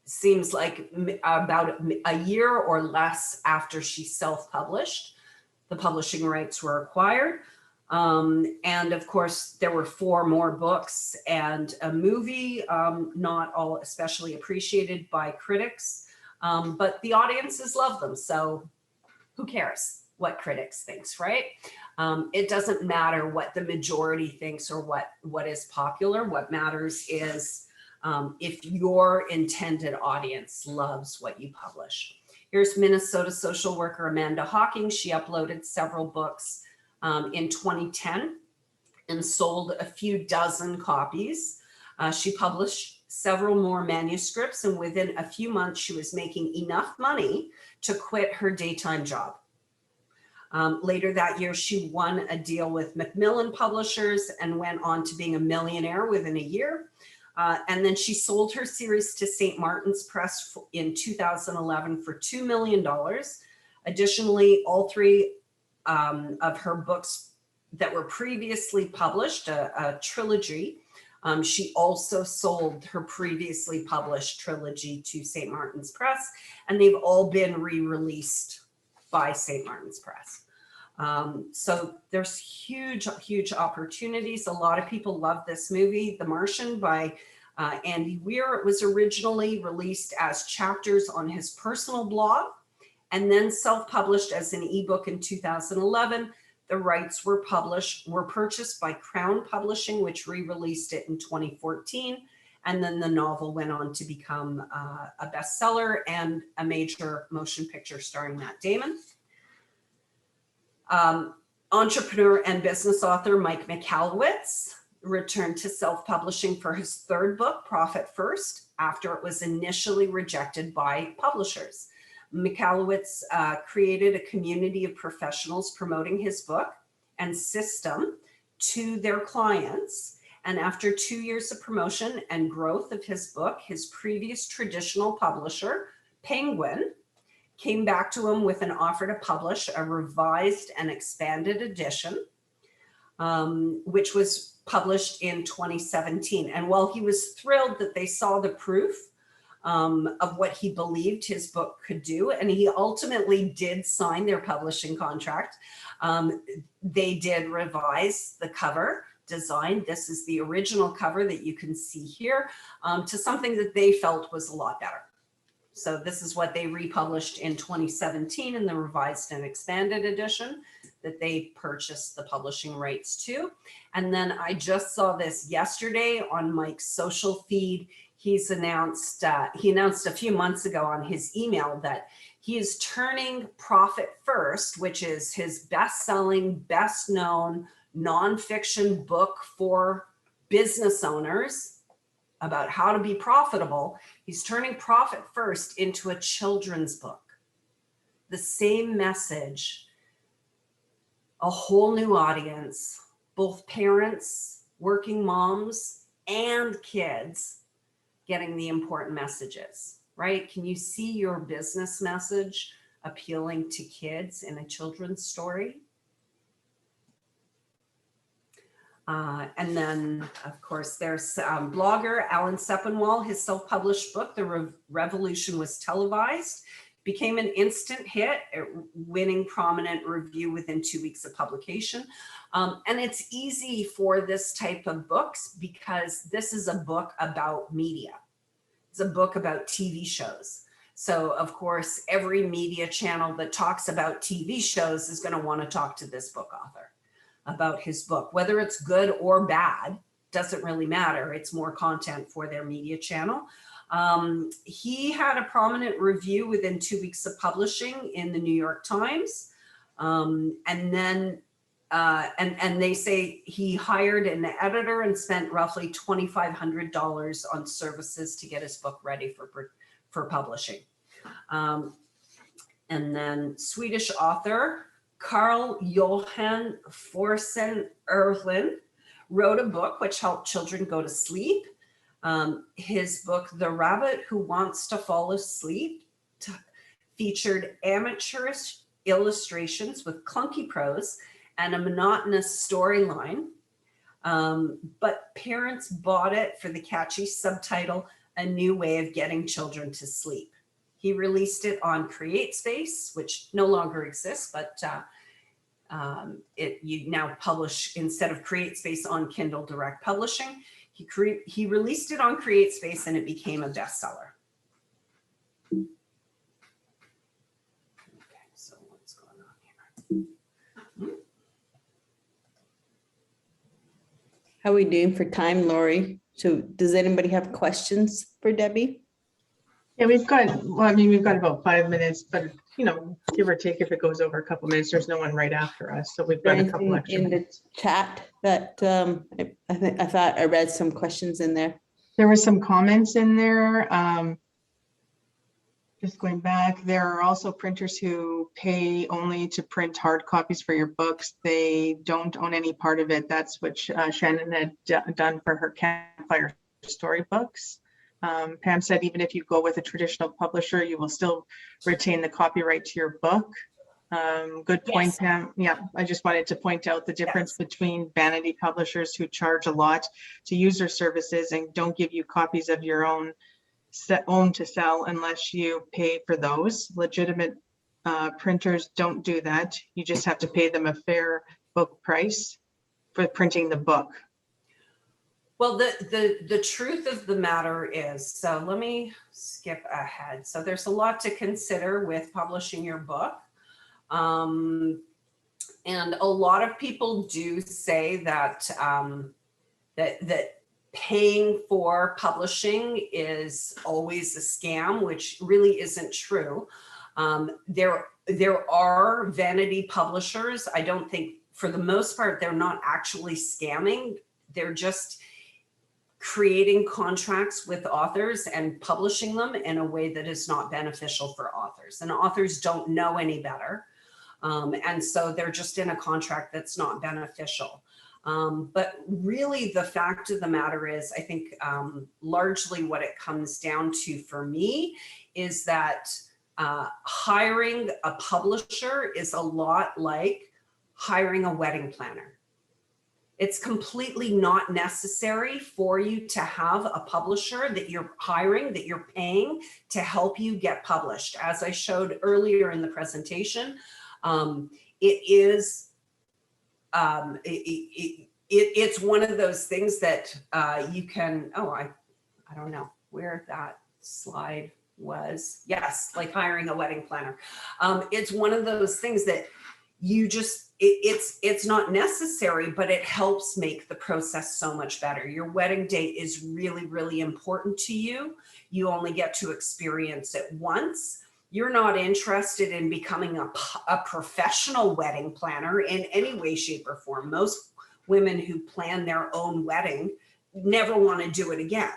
seems like about a year or less after she self-published, the publishing rights were acquired. And of course, there were 4 more books and a movie, not all especially appreciated by critics, but the audiences love them. So who cares what critics thinks, right? It doesn't matter what the majority thinks or what is popular. What matters is if your intended audience loves what you publish. Here's Minnesota social worker Amanda Hawking. She uploaded several books in 2010 and sold a few dozen copies. She published several more manuscripts, and within a few months, she was making enough money to quit her daytime job. Later that year, she won a deal with Macmillan Publishers and went on to being a millionaire within a year. And then she sold her series to St. Martin's Press in 2011 for $2 million. Additionally, all 3 of her books that were previously published, a trilogy, she also sold her previously published trilogy to St. Martin's Press, and they've all been re-released by St. Martin's Press. So there's huge opportunities. A lot of people love this movie, The Martian by Andy Weir. It was originally released as chapters on his personal blog and then self-published as an ebook in 2011. The rights were purchased by Crown Publishing, which re-released it in 2014. And then the novel went on to become a bestseller and a major motion picture starring Matt Damon. Entrepreneur and business author Mike Michalowicz returned to self-publishing for his third book, Profit First, after it was initially rejected by publishers. Michalowicz created a community of professionals promoting his book and system to their clients. And after 2 years of promotion and growth of his book, his previous traditional publisher, Penguin, came back to him with an offer to publish a revised and expanded edition, which was published in 2017. And while he was thrilled that they saw the proof of what he believed his book could do, and he ultimately did sign their publishing contract, they did revise the cover design. This is the original cover that you can see here, to something that they felt was a lot better. So this is what they republished in 2017 in the revised and expanded edition that they purchased the publishing rights to. And then I just saw this yesterday on Mike's social feed. He's announced, he announced a few months ago on his email that he is turning Profit First, which is his best-selling, best-known nonfiction book for business owners about how to be profitable. He's turning Profit First into a children's book. The same message, a whole new audience, both parents, working moms, and kids getting the important messages, right? Can you see your business message appealing to kids in a children's story? And then, of course, there's blogger Alan Sepinwall. His self-published book, The Revolution Was Televised, became an instant hit, winning prominent review within 2 weeks of publication. And it's easy for this type of books because this is a book about media. It's a book about TV shows. So, of course, every media channel that talks about TV shows is going to want to talk to this book author about his book. Whether it's good or bad, doesn't really matter. It's more content for their media channel. He had a prominent review within 2 weeks of publishing in the New York Times. And they say he hired an editor and spent roughly $2,500 on services to get his book ready for publishing. And then Swedish author Carl Johan Forsen Erlin wrote a book which helped children go to sleep. His book, The Rabbit Who Wants to Fall Asleep, featured amateurish illustrations with clunky prose and a monotonous storyline. But parents bought it for the catchy subtitle, A New Way of Getting Children to Sleep. He released it on CreateSpace, which no longer exists, but you now publish instead of CreateSpace on Kindle Direct Publishing. He released it on CreateSpace and it became a bestseller. Okay, so what's going on here? How are we doing for time, Lori? So does anybody have questions for Debbie? Yeah, we've got, well, I mean, we've got about 5 minutes, but you know, give or take, if it goes over a couple minutes, there's no one right after us. So we've got a couple extra in the minutes. chat that I thought I read some questions in there. There were some comments in there. Just going back, there are also printers who pay only to print hard copies for your books. They don't own any part of it. That's what Shannon had done for her campfire storybooks. Pam said, even if you go with a traditional publisher, you will still retain the copyright to your book. Good point, yes. Pam. Yeah, I just wanted to point out the difference between vanity publishers who charge a lot to use their services and don't give you copies of your own to sell unless you pay for those. Legitimate printers don't do that. You just have to pay them a fair book price for printing the book. Well, the truth of the matter is, so let me skip ahead. So there's a lot to consider with publishing your book. And a lot of people do say that, that paying for publishing is always a scam, which really isn't true. There are vanity publishers. I don't think for the most part, they're not actually scamming. They're just creating contracts with authors and publishing them in a way that is not beneficial for authors. And authors don't know any better. And so they're just in a contract that's not beneficial. But really the fact of the matter is, I think largely what it comes down to for me is that hiring a publisher is a lot like hiring a wedding planner. It's completely not necessary for you to have a publisher that you're hiring, that you're paying to help you get published. As I showed earlier in the presentation, it's one of those things that you can, I don't know where that slide was. Yes, like hiring a wedding planner. It's one of those things that you just, it's not necessary, but it helps make the process so much better. Your wedding date is really, really important to you. You only get to experience it once. You're not interested in becoming a professional wedding planner in any way, shape, or form. Most women who plan their own wedding never want to do it again,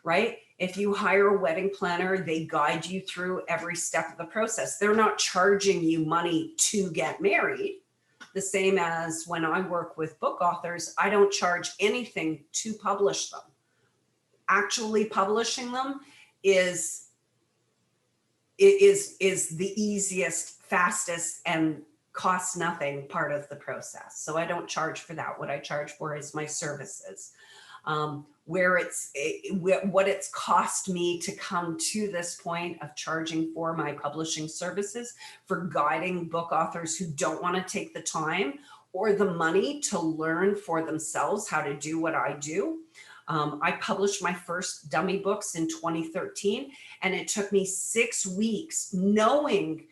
right? If you hire a wedding planner, they guide you through every step of the process. They're not charging you money to get married. The same as when I work with book authors, I don't charge anything to publish them. Actually publishing them is the easiest, fastest, and costs nothing part of the process. So I don't charge for that. What I charge for is my services. What it's cost me to come to this point of charging for my publishing services, for guiding book authors who don't want to take the time or the money to learn for themselves how to do what I do. I published my first dummy books in 2013, and it took me 6 weeks knowing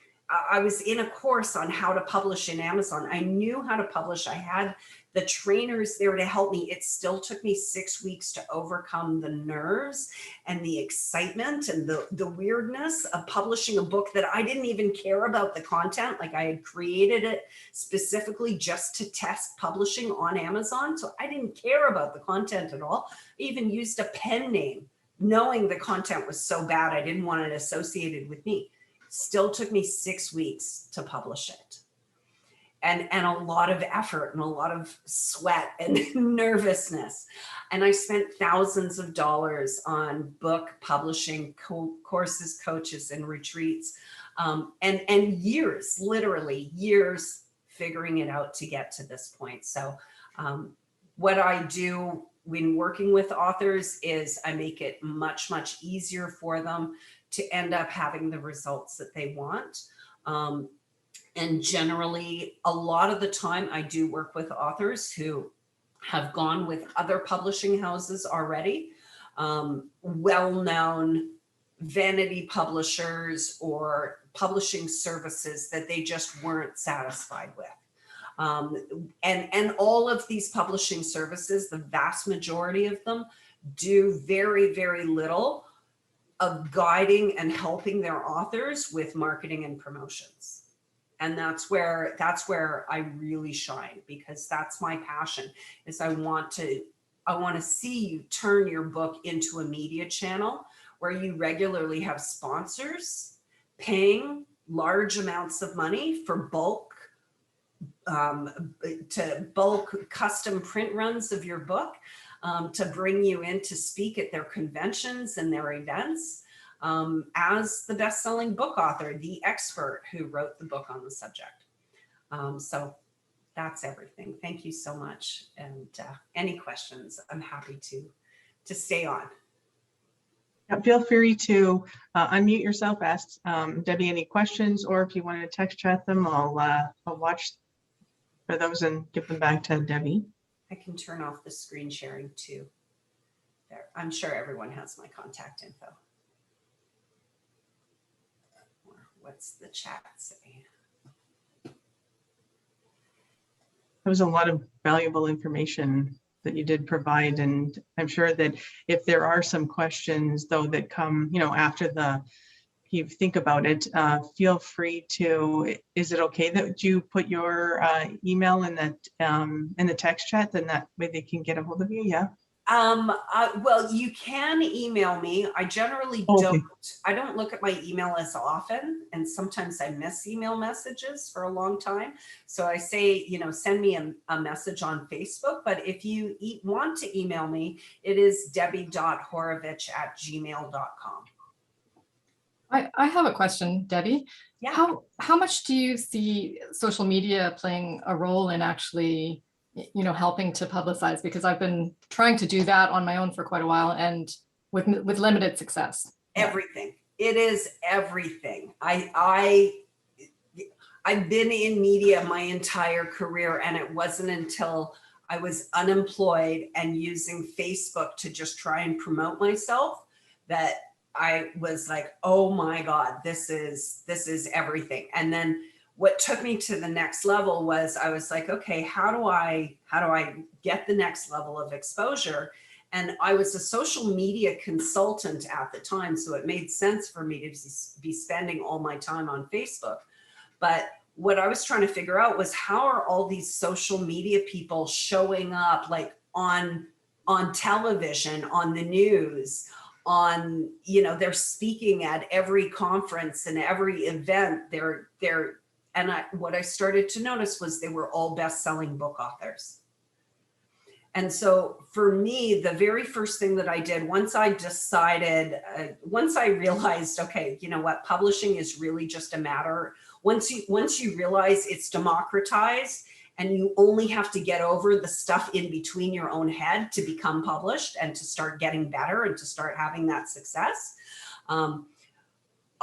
I was in a course on how to publish in Amazon. I knew how to publish. I had the trainers there to help me. It still took me 6 weeks to overcome the nerves and the excitement and the weirdness of publishing a book that I didn't even care about the content. Like, I had created it specifically just to test publishing on Amazon. So I didn't care about the content at all. I even used a pen name, knowing the content was so bad, I didn't want it associated with me. Still took me 6 weeks to publish it. And a lot of effort and a lot of sweat and nervousness. And I spent thousands of dollars on book publishing courses, coaches, and retreats, and years, literally years, figuring it out to get to this point. So what I do when working with authors is I make it much, much easier for them to end up having the results that they want. And generally, a lot of the time, I do work with authors who have gone with other publishing houses already, well-known vanity publishers or publishing services that they just weren't satisfied with. And all of these publishing services, the vast majority of them, do very, very little of guiding and helping their authors with marketing and promotions. And that's where I really shine, because that's my passion. Is I want to see you turn your book into a media channel where you regularly have sponsors paying large amounts of money for bulk custom print runs of your book, to bring you in to speak at their conventions and their events. As the best-selling book author, the expert who wrote the book on the subject. So that's everything. Thank you so much. And any questions, I'm happy to stay on. Feel free to unmute yourself, ask Debbie any questions, or if you want to text chat them, I'll watch for those and give them back to Debbie. I can turn off the screen sharing too. There, I'm sure everyone has my contact info. What's the chat say? There was a lot of valuable information that you did provide, and I'm sure that if there are some questions though that come, after the you think about it, feel free to, is it okay that you put your email in the text chat, then that way they can get a hold of you? Yeah. Well, you can email me. I generally Okay. I don't look at my email as often, and sometimes I miss email messages for a long time. So I say, send me a message on Facebook, but if you want to email me, it is debbie.horovitch@gmail.com. I have a question, Debbie. Yeah. How much do you see social media playing a role in actually, helping to publicize? Because I've been trying to do that on my own for quite a while and with limited success. Everything. It is everything. I've been in media my entire career, and it wasn't until I was unemployed and using Facebook to just try and promote myself that I was like, oh my God, this is everything. And then what took me to the next level was I was like, okay, how do I get the next level of exposure? And I was a social media consultant at the time, so it made sense for me to be spending all my time on Facebook. But what I was trying to figure out was, how are all these social media people showing up, like on television, on the news, on, they're speaking at every conference and every event. What I started to notice was they were all best-selling book authors. And so for me, the very first thing that I did, once I realized, okay, you know what, publishing is really just a matter, once you realize it's democratized and you only have to get over the stuff in between your own head to become published and to start getting better and to start having that success.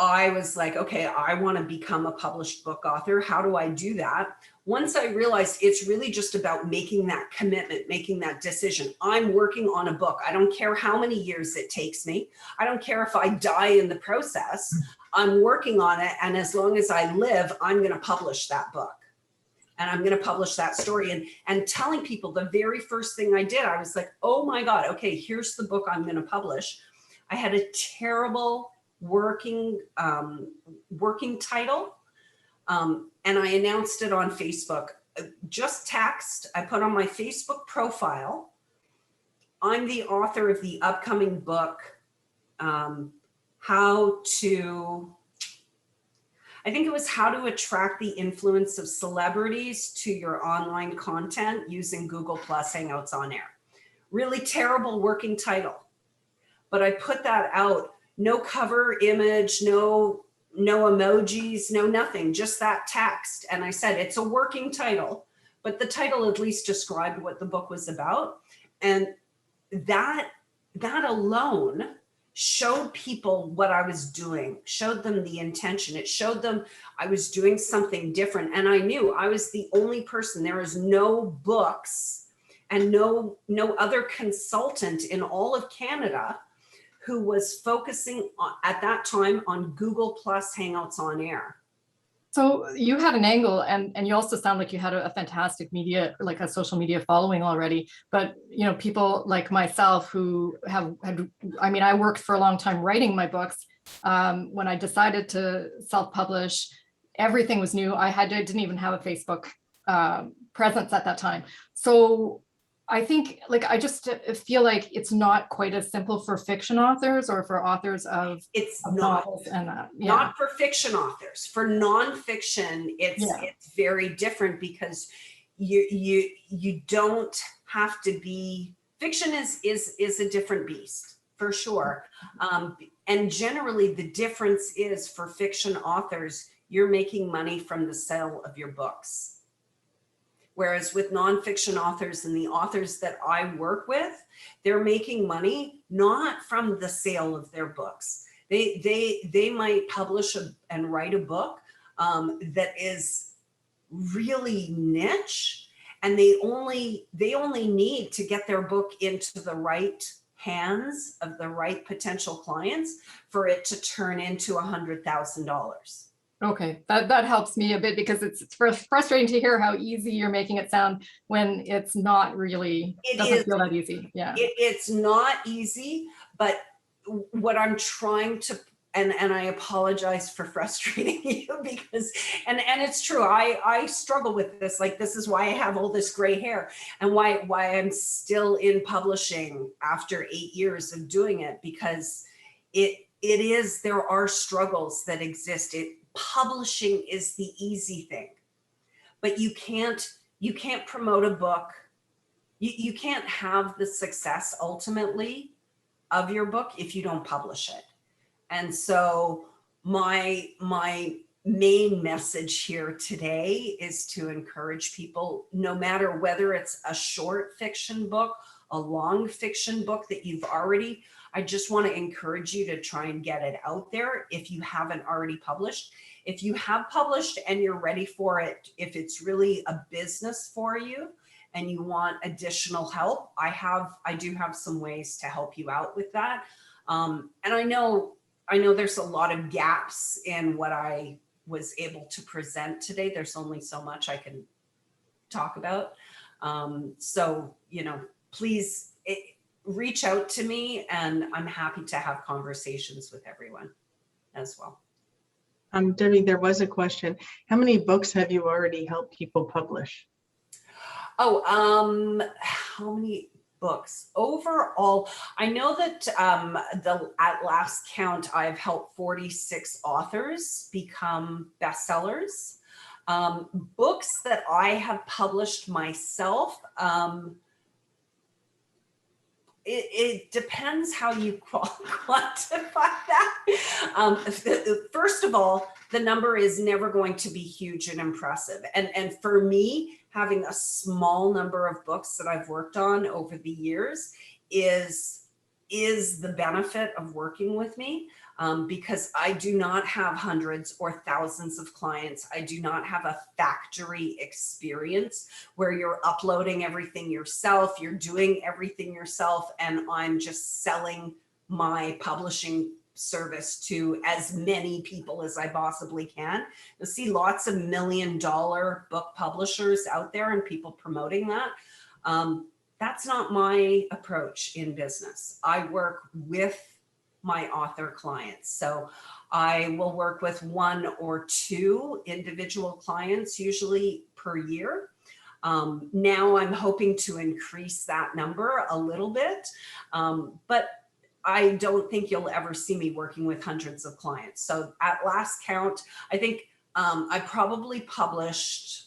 I was like, okay, I want to become a published book author. How do I do that? Once I realized it's really just about making that commitment, making that decision. I'm working on a book. I don't care how many years it takes me. I don't care if I die in the process. I'm working on it. And as long as I live, I'm going to publish that book. And I'm going to publish that story. And telling people, the very first thing I did, I was like, oh my God, okay, here's the book I'm going to publish. I had a terrible working title. And I announced it on Facebook, just text. I put on my Facebook profile, I'm the author of the upcoming book, How to attract the influence of celebrities to your online content using Google Plus Hangouts on Air. Really terrible working title. But I put that out, no cover image, no emojis, no nothing, just that text. And I said, it's a working title, but the title at least described what the book was about. And that alone showed people what I was doing, showed them the intention. It showed them I was doing something different. And I knew I was the only person. There is no books and no other consultant in all of Canada who was focusing at that time on Google Plus Hangouts on Air. So you had an angle, and you also sound like you had a fantastic media, like a social media following already. But people like myself who I worked for a long time writing my books. When I decided to self-publish, everything was new. I didn't even have a Facebook presence at that time. So I think, I just feel like it's not quite as simple for fiction authors or for authors of novels and that. Yeah. Not for fiction authors. For nonfiction, it's very different, because you don't have to be. Fiction is a different beast for sure, and generally the difference is, for fiction authors, you're making money from the sale of your books. Whereas with nonfiction authors and the authors that I work with, they're making money not from the sale of their books. They might publish and write a book that is really niche, and they only need to get their book into the right hands of the right potential clients for it to turn into $100,000. Okay, that helps me a bit, because it's frustrating to hear how easy you're making it sound when it's not really. It doesn't feel that easy. Yeah, it's not easy, but what I'm trying to and I apologize for frustrating you because, and it's true, I struggle with this. Like, this is why I have all this gray hair and why I'm still in publishing after 8 years of doing it, because there are struggles that exist. Publishing is the easy thing, but you can't promote a book. You can't have the success ultimately of your book if you don't publish it. And so my main message here today is to encourage people, no matter whether it's a short fiction book, a long fiction book that you've already, I just want to encourage you to try and get it out there if you haven't already published. If you have published and you're ready for it, if it's really a business for you and you want additional help, I do have some ways to help you out with that. And I know there's a lot of gaps in what I was able to present today. There's only so much I can talk about. So, please reach out to me, and I'm happy to have conversations with everyone as well. Debbie, there was a question. How many books have you already helped people publish? Oh, how many books overall? I know that at last count, I've helped 46 authors become bestsellers. Books that I have published myself, it depends how you quantify that. First of all, the number is never going to be huge and impressive. And for me, having a small number of books that I've worked on over the years is the benefit of working with me, because I do not have hundreds or thousands of clients. I do not have a factory experience where you're uploading everything yourself, you're doing everything yourself, and I'm just selling my publishing service to as many people as I possibly can. You'll see lots of $1 million book publishers out there and people promoting that. That's not my approach in business. I work with my author clients. So I will work with 1 or 2 individual clients, usually per year. Now I'm hoping to increase that number a little bit, but I don't think you'll ever see me working with hundreds of clients. So at last count, I think I probably published,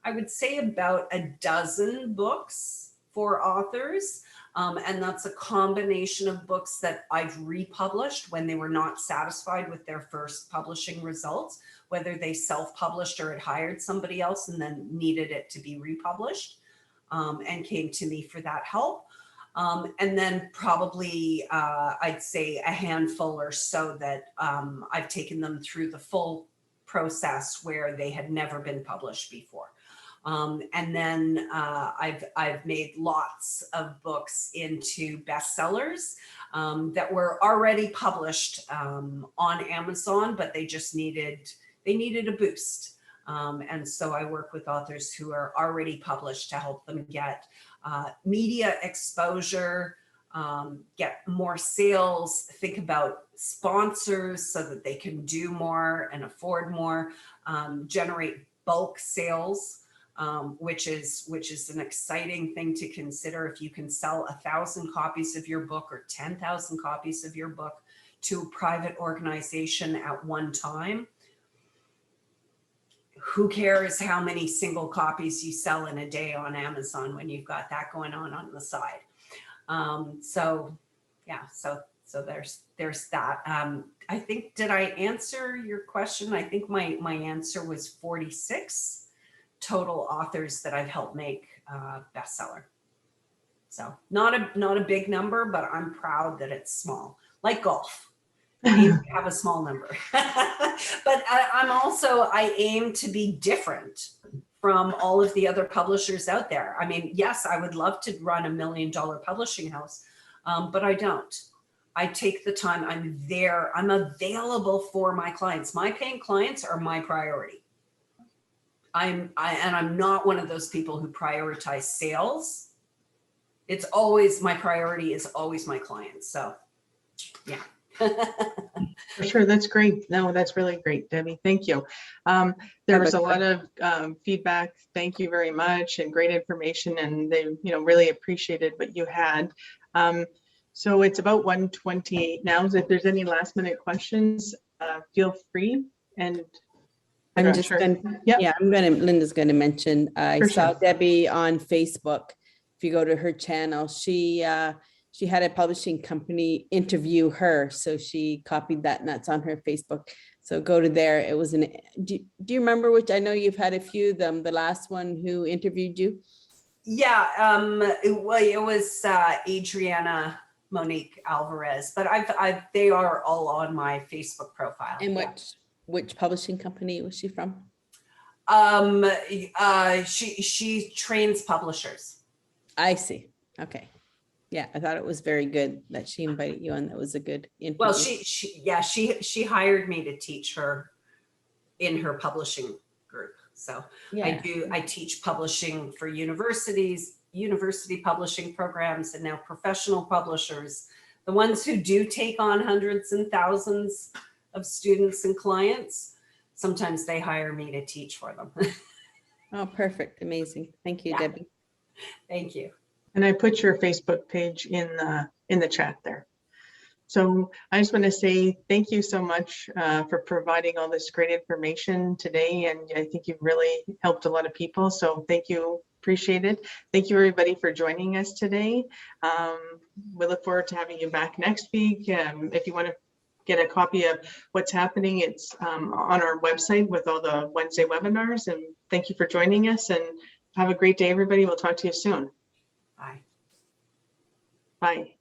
I would say, about a dozen books for authors. And that's a combination of books that I've republished when they were not satisfied with their first publishing results, whether they self-published or had hired somebody else and then needed it to be republished, and came to me for that help. And then probably I'd say a handful or so that I've taken them through the full process where they had never been published before. And then I've made lots of books into bestsellers that were already published on Amazon, but they just needed a boost. And so I work with authors who are already published to help them get media exposure, get more sales, think about sponsors so that they can do more and afford more, generate bulk sales, which is an exciting thing to consider. If you can sell 1,000 copies of your book or 10,000 copies of your book to a private organization at one time, who cares how many single copies you sell in a day on Amazon when you've got that going on the side. So yeah, so there's that. I think, did I answer your question? I think my answer was 46 total authors that I've helped make bestseller. So not a big number, but I'm proud that it's small, like golf. You have a small number, but I aim to be different from all of the other publishers out there. I mean, yes, I would love to run $1 million publishing house, but I don't. I take the time, I'm there, I'm available for my clients. My paying clients are my priority. And I'm not one of those people who prioritize sales. It's always, my priority is always my clients. So yeah. For sure, that's great. No, that's really great, Debbie. Thank you. There was a lot of feedback. Thank you very much, and great information. And they, really appreciated what you had. So it's about 1:28 now. So if there's any last minute questions, feel free. And I'm just sure. going, Yep. yeah, Linda's going to mention, I For saw sure. Debbie on Facebook. If you go to her channel, she had a publishing company interview her. So she copied that, and that's on her Facebook. So go to there. It was do you remember which? I know you've had a few of them. The last one who interviewed you? Yeah, it was Adriana Monique Alvarez, but they are all on my Facebook profile. And which publishing company was she from? She trains publishers. I see. Okay. Yeah, I thought it was very good that she invited you on. That was a good interview. Well, she hired me to teach her in her publishing group. So yeah. I teach publishing for universities, university publishing programs, and now professional publishers, the ones who do take on hundreds and thousands of students and clients. Sometimes they hire me to teach for them. Oh, perfect. Amazing. Thank you, Yeah. Debbie. Thank you. And I put your Facebook page in the chat there. So I just want to say thank you so much for providing all this great information today. And I think you've really helped a lot of people. So thank you. Appreciate it. Thank you, everybody, for joining us today. We look forward to having you back next week. If you want to get a copy of what's happening, it's on our website with all the Wednesday webinars. And thank you for joining us, and have a great day, everybody. We'll talk to you soon. Bye. Bye.